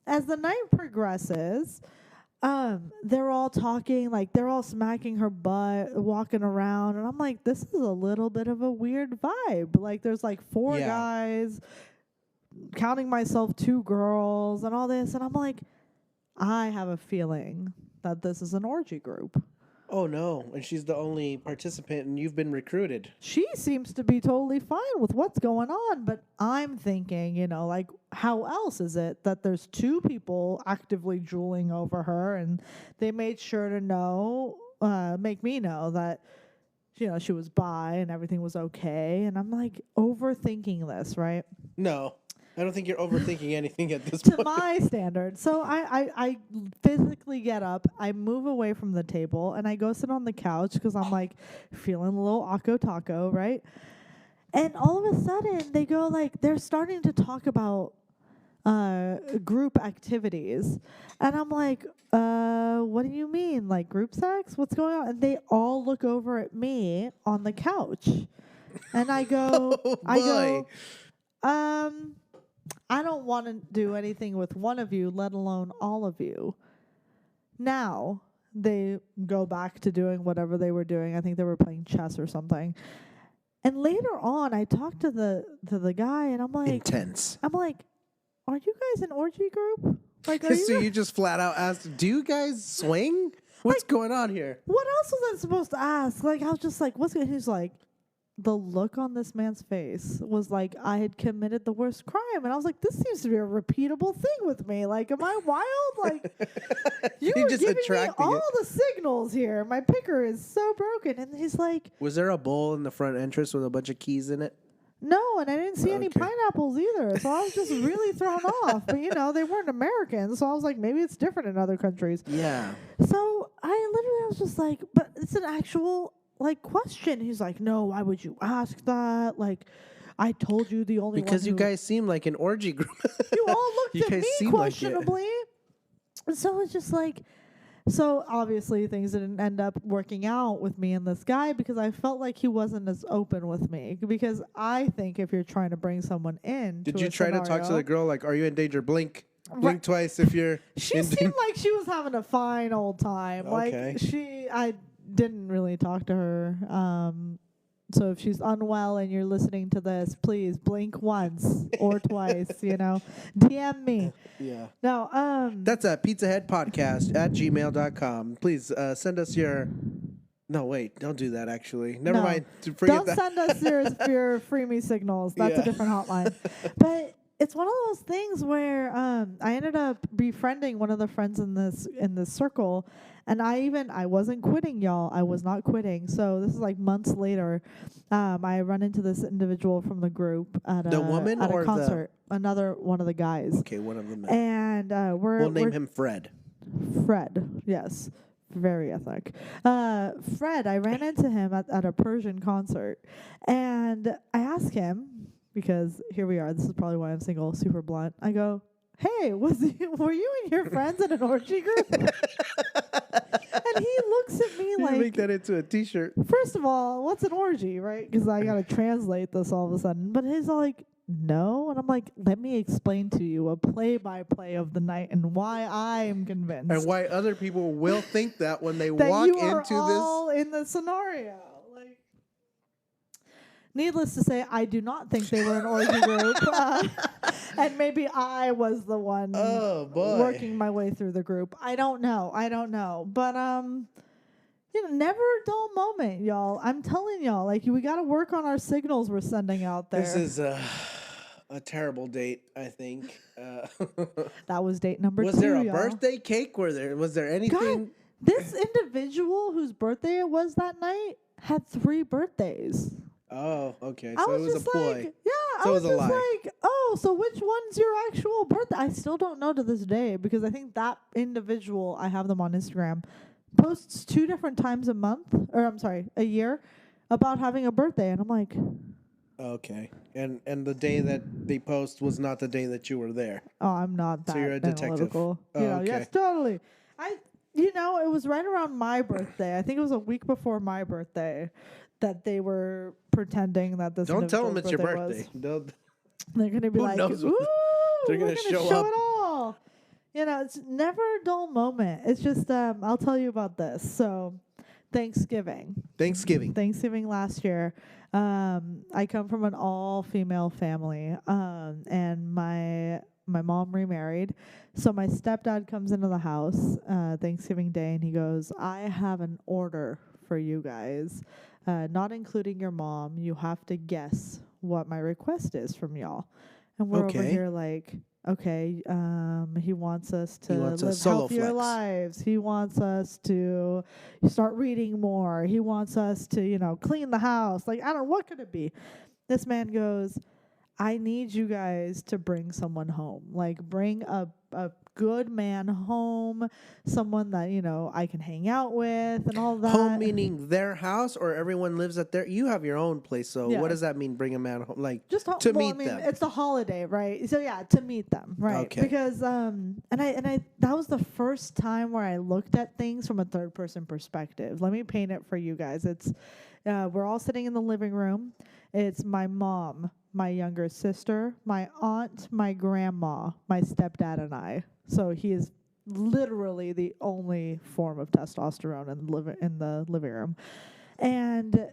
As the night progresses, they're all talking, like they're all smacking her butt, walking around. And I'm like, this is a little bit of a weird vibe. Like there's like 4 Yeah. guys, counting myself 2 girls and all this. And I'm like, I have a feeling that this is an orgy group. Oh no, and she's the only participant, and you've been recruited. She seems to be totally fine with what's going on, but I'm thinking, you know, like, how else is it that there's 2 people actively drooling over her, and they made sure to know, make me know that, you know, she was bi and everything was okay, and I'm like overthinking this, right? No, I don't think you're overthinking anything at this To point. my standard. So I physically get up, I move away from the table, and I go sit on the couch because I'm like feeling a little Akko Taco, right? And all of a sudden they go like, they're starting to talk about group activities. And I'm like, what do you mean? Like group sex? What's going on? And they all look over at me on the couch. And I go, Oh, boy. I don't want to do anything with one of you, let alone all of you. Now, they go back to doing whatever they were doing. I think they were playing chess or something. And later on, I talked to the guy, and I'm like, Intense. are you guys an orgy group? Like, are So you? you just flat out asked, do you guys swing? What's going on here? What else was I supposed to ask? Like, I was just like, what's going? He's like, the look on this man's face was like I had committed the worst crime, and I was like, this seems to be a repeatable thing with me. Like, am I wild? Like, you You're were just giving me attracting all it. the signals here. My picker is so broken. And he's like, Was there a bowl in the front entrance with a bunch of keys in it? no, and I didn't see any Okay. pineapples either. So I was just really thrown off. But, you know, they weren't Americans. So I was like, maybe it's different in other countries. Yeah. So I literally was just like, but it's an actual, like, question. He's like, no, why would you ask that? Like, I told you the only Because one you who- guys seem like an orgy group. you all looked You at guys me seem like it. questionably. And so it's just like, so obviously things didn't end up working out with me and this guy because I felt like he wasn't as open with me. Because I think if you're trying to bring someone in, Did to you a try to talk to scenario- the girl like, are you in danger? Blink. Right. Blink twice if you're She in seemed like she was having a fine old time. Okay. Like I didn't really talk to her. So if she's unwell and you're listening to this, please blink once or twice, you know. DM me. Yeah. No, That's at pizzaheadpodcast@gmail.com. Please send us your... No, wait. Don't do that, actually. Never No. mind. Forget don't that. send us your free me signals. That's Yeah. a different hotline. But it's one of those things where I ended up befriending one of the friends in this circle, and I wasn't quitting, y'all. I was not quitting. So this is like months later. I run into this individual from the group at The woman at or a concert. Another one of the guys. Okay, one of the men. And We'll name him Fred. Fred, yes. Very ethnic. Fred, I ran into him at a Persian concert, and I asked him, because here we are, this is probably why I'm single, super blunt. I go, hey, were you and your friends in an orgy group? And he looks at me like, make that into a t-shirt. first of all, what's an orgy, right? Because I got to translate this all of a sudden. But he's like, no. And I'm like, let me explain to you a play-by-play of the night and why I am convinced. And why other people will think that when they that walk you are into all in the scenario. Like, needless to say, I do not think they were an orgy group. And maybe I was the one working my way through the group. I don't know. But never a dull moment, y'all. I'm telling y'all, like, we got to work on our signals we're sending out there. This is a terrible date, I think. That was date number 2. Was there a y'all. birthday cake? Was there anything? God, this individual whose birthday it was that night had 3 birthdays. Oh, okay. I So it was a just ploy. like, yeah, So I was it was a just lie. like, oh, so which one's your actual birthday? I still don't know to this day, because I think that individual, I have them on Instagram, posts 2 different times a year about having a birthday. And I'm like, Okay. And the day that they post was not the day that you were there. oh, I'm not that So you're a detective. analytical. Oh, okay. Yes, totally. It was right around my birthday. I think it was a week before my birthday that they were pretending that this. Don't tell them it's your individual's birthday. They're gonna be Who like, knows ooh, what they're we're gonna gonna show up. it all. It's never a dull moment. It's just I'll tell you about this. So Thanksgiving last year, I come from an all-female family, and my mom remarried. So my stepdad comes into the house Thanksgiving Day, and he goes, I have an order for you guys, not including your mom. You have to guess what my request is from y'all. And we're over here like, okay, he wants us to live healthier lives. He wants us to start reading more. He wants us to, clean the house. Like, I don't know, what could it be? This man goes, I need you guys to bring someone home. Like, bring a good man home, someone that, I can hang out with and all that. Home meaning their house, or everyone lives at their... You have your own place, so what does that mean, bring a man home? Like, just to meet them. It's the holiday, right? So, yeah, to meet them, right? Okay. Because, and I that was the first time where I looked at things from a third-person perspective. Let me paint it for you guys. It's, we're all sitting in the living room. It's my mom, my younger sister, my aunt, my grandma, my stepdad, and I. So he is literally the only form of testosterone in the living room. And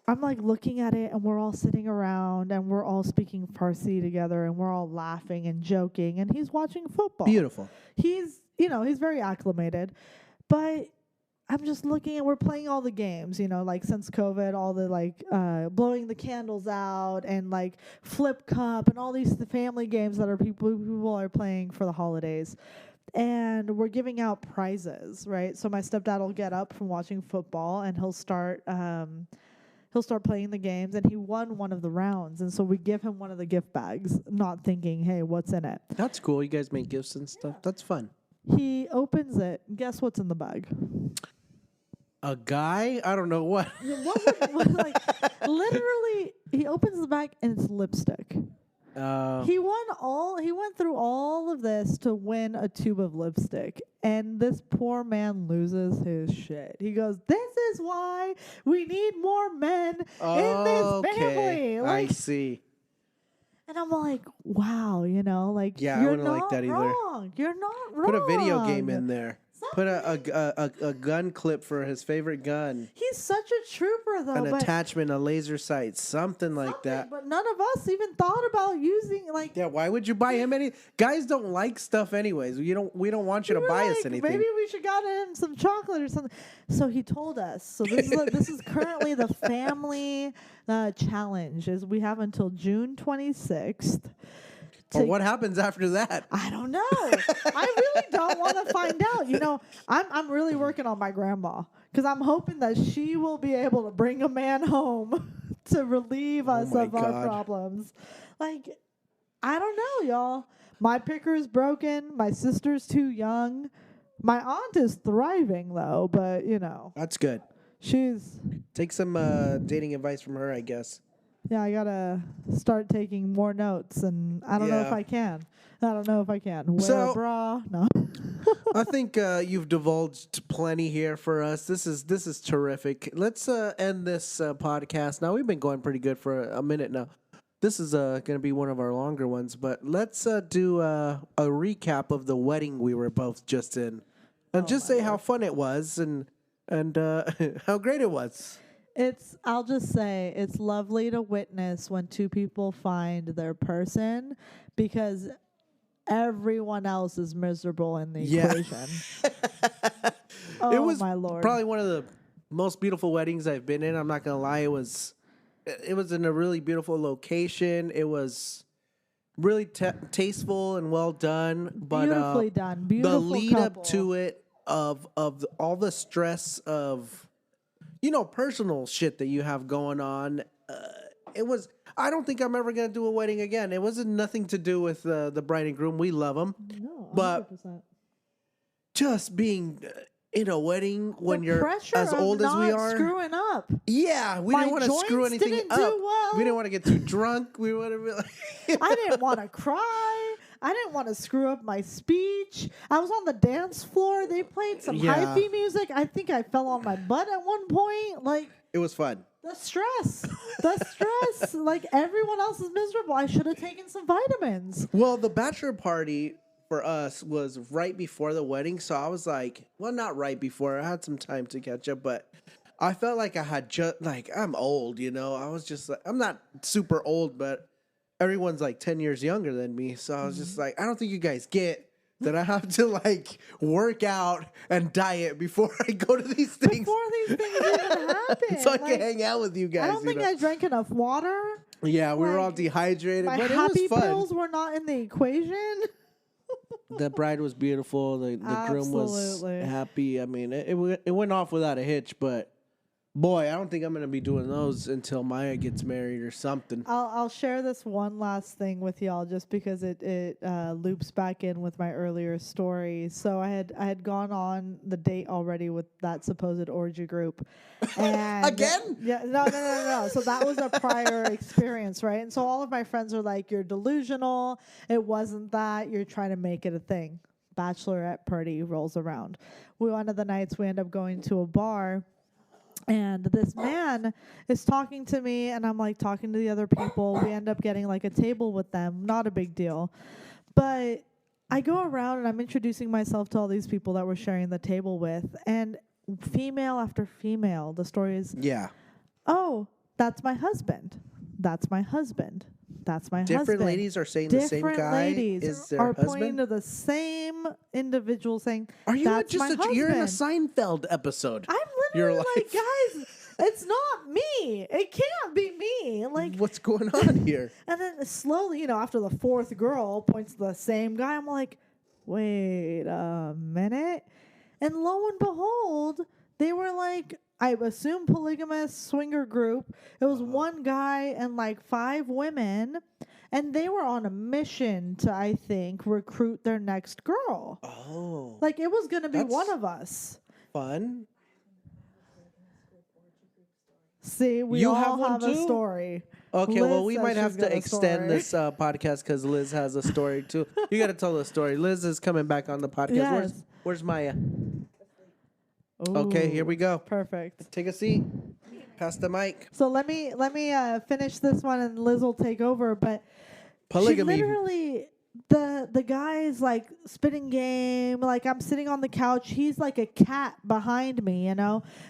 I'm like looking at it, and we're all sitting around, and we're all speaking Farsi together, and we're all laughing and joking, and he's watching football. Beautiful. He's very acclimated. But I'm just looking, and we're playing all the games, like since COVID, all the like blowing the candles out and like flip cup and all these family games that people are playing for the holidays. And we're giving out prizes, right? So my stepdad will get up from watching football, and he'll start playing the games, and he won one of the rounds. And so we give him one of the gift bags, not thinking, hey, what's in it? That's cool. You guys make gifts and stuff. That's fun. He opens it. Guess what's in the bag? A guy? I don't know what. Like, literally, he opens the bag and it's lipstick. He went through all of this to win a tube of lipstick, and this poor man loses his shit. He goes, "This is why we need more men in this family." Like, I see. And I'm like, wow, like, Yeah, I you're wouldn't not like that either. wrong. You're not wrong. Put a video game in there. Put a gun clip for his favorite gun. He's such a trooper, though. An attachment, a laser sight, something like that. But none of us even thought about using, like... Yeah, why would you buy him any... Guys don't like stuff anyways. We don't want you to buy us anything. Maybe we should got him some chocolate or something. So he told us. So this is currently the family challenge. Is we have until June 26th Or what happens after that? I don't know. I really don't want to find out. You know, I'm really working on my grandma because I'm hoping that she will be able to bring a man home to relieve us of our problems. Like, I don't know, y'all. My picker is broken. My sister's too young. My aunt is thriving, though, but, you know. That's good. She's... Take some dating advice from her, I guess. Yeah, I got to start taking more notes, and I don't know if I can. Wear a bra. No. I think you've divulged plenty here for us. This is terrific. Let's end this podcast. Now, we've been going pretty good for a minute now. This is going to be one of our longer ones, but let's do a recap of the wedding we were both just in. And just say how fun it was and how great it was. I'll just say it's lovely to witness when two people find their person because everyone else is miserable in the equation. It was my Lord. Probably one of the most beautiful weddings I've been in. I'm not going to lie. It was in a really beautiful location. It was really tasteful and well done. But beautifully done. Beautiful the lead couple. up to it of all the stress of, you know, personal shit that you have going on. It was. I don't think I'm ever gonna do a wedding again. It wasn't nothing to do with the bride and groom. We love them, No, 100%. but just being in a wedding when you're as old as we are, screwing up. Yeah, we didn't want to screw anything didn't up. do well. We didn't want to get too drunk. We want to be like. I didn't want to cry. I didn't want to screw up my speech. I was on the dance floor. They played some hyphy music. I think I fell on my butt at one point. Like, it was fun. The stress. Like, everyone else is miserable. I should have taken some vitamins. Well, the bachelor party for us was right before the wedding. So I was like, well, not right before. I had some time to catch up, but I felt like I had I'm old, you know. I was just like, I'm not super old, but everyone's like 10 years younger than me. So I was just like, I don't think you guys get that I have to like work out and diet before I go to these things. Before these things even happen. So I can hang out with you guys. I don't think I drank enough water. Yeah, we were all dehydrated, my but it happy was fun. pills were not in the equation. The bride was beautiful. The groom was happy. I mean, it went off without a hitch, but boy, I don't think I'm going to be doing those until Maya gets married or something. I'll share this one last thing with y'all just because it loops back in with my earlier story. So I had gone on the date already with that supposed orgy group. And Again? Yeah, no. So that was a prior experience, right? And so all of my friends are like, you're delusional. It wasn't that. You're trying to make it a thing. Bachelorette party rolls around. One of the nights we end up going to a bar. And this man is talking to me, and I'm like talking to the other people. We end up getting like a table with them. Not a big deal. But I go around and I'm introducing myself to all these people that we're sharing the table with. And female after female, the story is, oh, that's my husband. That's my husband. That's my husband. Different ladies are saying the same guy is their husband? Pointing to the same individual saying, are you that's my husband. You're in a Seinfeld episode. I'm literally like, guys, it's not me. It can't be me. Like, what's going on here? And then slowly, after the fourth girl points to the same guy, I'm like, wait a minute. And lo and behold, they were like, I assume polygamous swinger group. It was one guy and like 5 women, and they were on a mission to, I think, recruit their next girl. Oh. Like, it was going to be one of us. Fun. See, we you all have a story. Okay, Liz well, we might have to extend this podcast because Liz has a story too. You got to tell the story. Liz is coming back on the podcast. Yes. Where's Maya? Ooh, okay, here we go. Perfect. Take a seat. Pass the mic. So let me finish this one, and Liz will take over. But polygamy. She literally, the guy is like spitting game. Like, I'm sitting on the couch. He's like a cat behind me,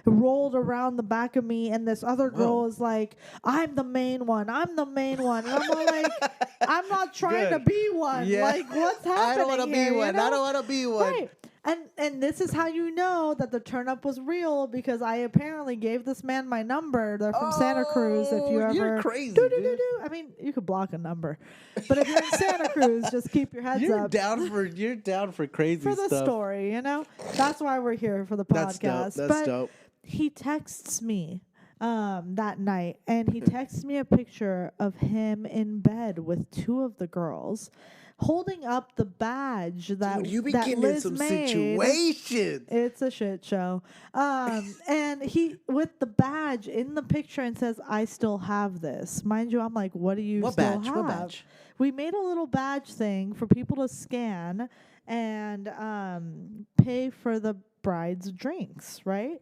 rolled around the back of me. And this other girl is like, I'm the main one. I'm the main one. And I'm like, I'm not trying to be one. Yeah. Like, what's happening? I don't want to be one. I don't want to be one. Right. And this is how you know that the turn up was real, because I apparently gave this man my number. They're from Santa Cruz. If you ever, you're crazy, dude. I mean, you could block a number, but if you're in Santa Cruz, just keep your heads You're up. you're down for crazy For the stuff. story, you know. That's why we're here for the That's dope. podcast. That's but dope. he texts me that night, and he texts me a picture of him in bed with two of the girls, holding up the badge that Dude, you be that getting Liz in some made. situations. It's a shit show. And he with the badge in the picture and says, "I still have this." Mind you, I'm like, "What do you What still badge? have?" What badge? We made a little badge thing for people to scan and pay for the bride's drinks, right?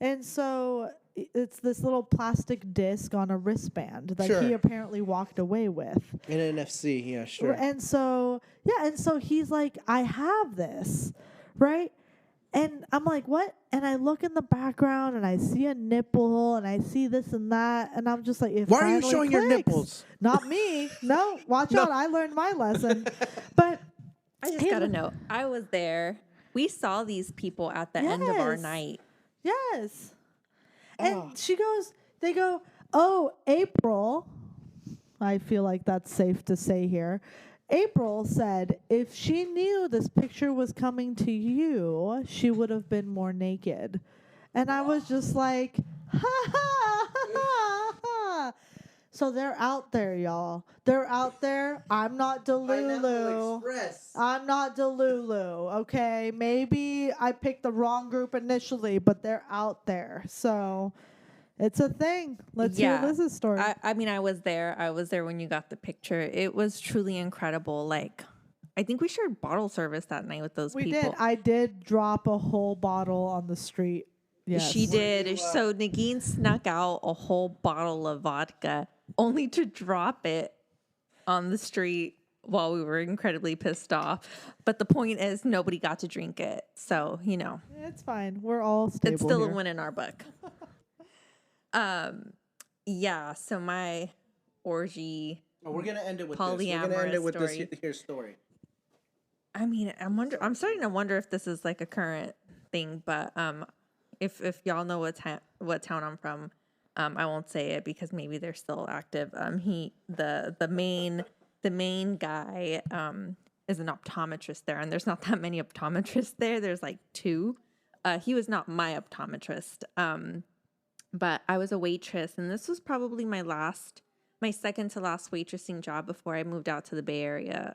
And so it's this little plastic disc on a wristband that he Sure. apparently walked away with. An NFC, yeah, sure. And so, and so he's like, "I have this," right? And I'm like, "What?" And I look in the background and I see a nipple and I see this and that. And I'm just like, Why are you showing your nipples? Not me. No, watch No. out. I learned my lesson. But I just got to know. I was there. We saw these people at the end of our Yes. night. yes. And Oh. they go, "Oh, April." I feel like that's safe to say here. April said if she knew this picture was coming to you, she would have been more naked. And I was just like, ha ha ha ha. So they're out there, y'all. They're out there. I'm not Delulu. I'm not Delulu, okay? Maybe I picked the wrong group initially, but they're out there. So it's a thing. Let's hear Liz's story. I mean, I was there. I was there when you got the picture. It was truly incredible. Like, I think we shared bottle service that night with those we people. did. I did drop a whole bottle on the street. Yes. She did. So Negin snuck out a whole bottle of vodka only to drop it on the street while we were incredibly pissed off. But the point is, nobody got to drink it. So, you know, It's fine. We're all stable it's still here. a win in our book. Yeah. So my orgy. Oh, we're gonna end it with Polyamorous this. We're gonna end it with story. this here story. I mean, I'm starting to wonder if this is like a current thing, but if y'all know what town I'm from, I won't say it because maybe they're still active. The main guy is an optometrist there, and there's not that many optometrists there. There's like two. He was not my optometrist, but I was a waitress, and this was probably my second to last waitressing job before I moved out to the Bay Area.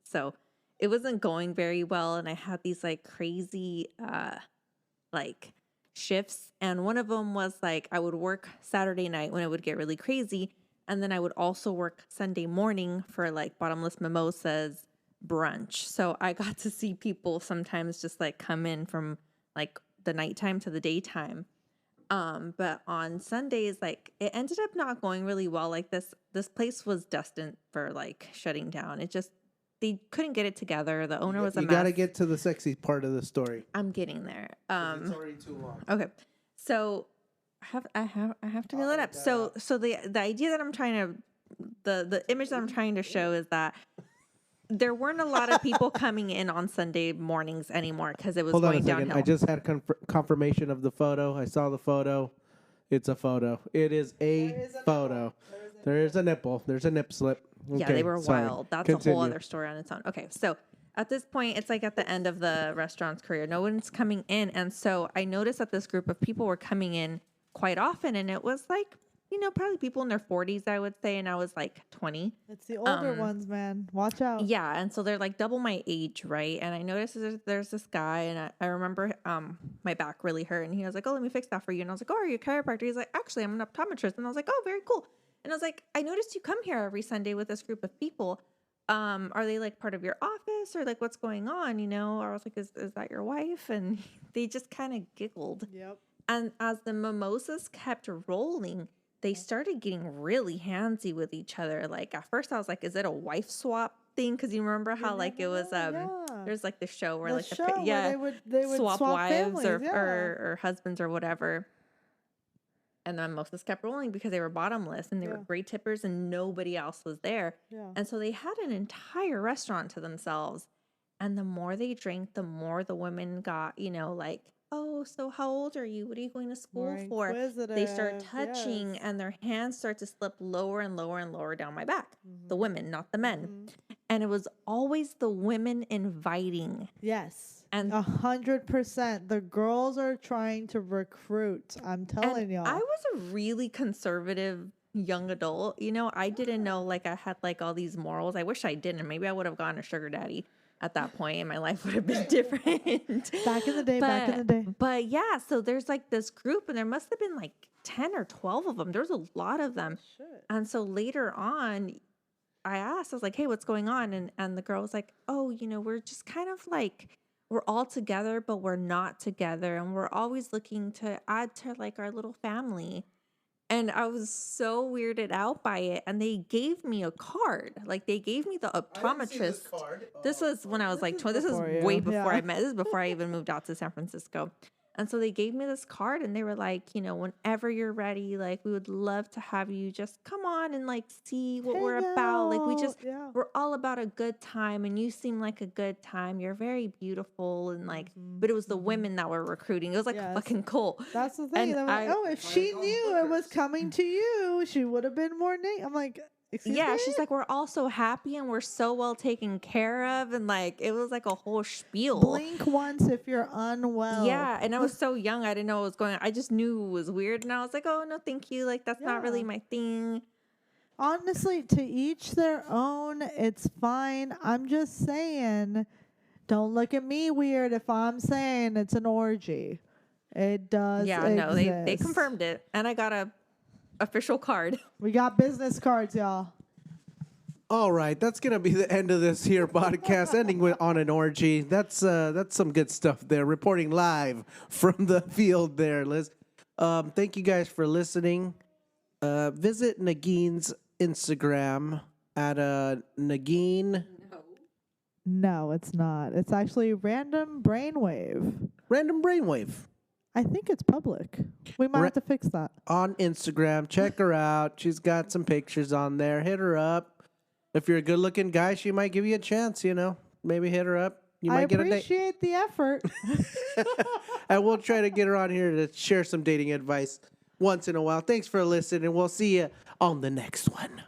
So it wasn't going very well, and I had these like crazy like shifts, and one of them was like I would work Saturday night when it would get really crazy, and then I would also work Sunday morning for like bottomless mimosas brunch. So I got to see people sometimes just like come in from like the nighttime to the daytime. But on Sundays, like it ended up not going really well. Like this place was destined for like shutting down. They couldn't get it together. The owner was a You mess. gotta get to the sexy part of the story. I'm getting there. It's already too long. Okay. So I have to fill it up. So the idea that I'm trying to the image that I'm trying to show is that there weren't a lot of people coming in on Sunday mornings anymore because it was Hold on a going second. downhill. I just had confirmation of the photo. I saw the photo. It's a photo. It is a photo. There is a nipple. There's a nip slip. Yeah, Okay, they were sorry. wild. That's Continue. a whole other story on its own. Okay, so at this point, it's like at the end of the restaurant's career. No one's coming in. And so I noticed that this group of people were coming in quite often. And it was like, probably people in their 40s, I would say. And I was like 20. It's the older ones, man. Watch out. Yeah. And so they're like double my age, right? And I noticed there's this guy. And I remember my back really hurt. And he was like, "Oh, let me fix that for you." And I was like, "Oh, are you a chiropractor?" He's like, "Actually, I'm an optometrist." And I was like, "Oh, very cool." And I was like, "I noticed you come here every Sunday with this group of people. Are they like part of your office or like what's going on?" Or I was like, is that your wife? And they just kind of giggled. Yep. And as the mimosas kept rolling, they started getting really handsy with each other. Like at first I was like, is it a wife swap thing? Because you remember how like it was there's like the show where where they would swap wives families, or husbands or whatever. And the mimosas kept rolling because they were bottomless and they were great tippers and nobody else was there. Yeah. And so they had an entire restaurant to themselves. And the more they drank, the more the women got, like, oh, so how old are you? What are you going to school More for? They start inquisitive, touching yes. and their hands start to slip lower and lower and lower down my back. The women, not the men. And it was always the women inviting. Yes. And 100%. The girls are trying to recruit. I'm telling y'all. I was a really conservative young adult. I didn't know like I had like all these morals. I wish I didn't. Maybe I would have gotten a sugar daddy at that point and my life would have been different. Back in the day. But yeah, so there's like this group and there must have been like 10 or 12 of them. There's a lot of them. And so later on, I was like, hey, what's going on? And the girl was like, oh, we're just kind of like, we're all together, but we're not together. And we're always looking to add to like our little family. And I was so weirded out by it. And they gave me a card. Like they gave me the optometrist. This was when I was like 20. This is way before I met. This is before I even moved out to San Francisco. And so they gave me this card and they were like, whenever you're ready, like we would love to have you just come on and like see what we're about. Like we're all about a good time and you seem like a good time. You're very beautiful and like, but it was the women that were recruiting. It was like a fucking cult. That's the thing. Like, if she knew it was coming to you, she would have been more I'm like, excuse me? She's like, we're all so happy and we're so well taken care of. And like, it was like a whole spiel. Blink once if you're unwell. Yeah. And I was so young. I didn't know what was going on. I just knew it was weird. And I was like, oh, no, thank you. Like, that's not really my thing. Honestly, to each their own. It's fine. I'm just saying, don't look at me weird if I'm saying it's an orgy. It does exist. No, they confirmed it. And I got a official card. We got business cards, y'all. All right, that's gonna be the end of this here podcast, ending on an orgy. That's some good stuff there. Reporting live from the field there, Liz. Thank you guys for listening. Visit Negin's Instagram at Negin. No, it's not. It's actually Random Brainwave. Random Brainwave. I think it's public. We might have to fix that. On Instagram. Check her out. She's got some pictures on there. Hit her up. If you're a good-looking guy, she might give you a chance, Maybe hit her up. You might get a date. I appreciate the effort. And we'll try to get her on here to share some dating advice once in a while. Thanks for listening. We'll see you on the next one.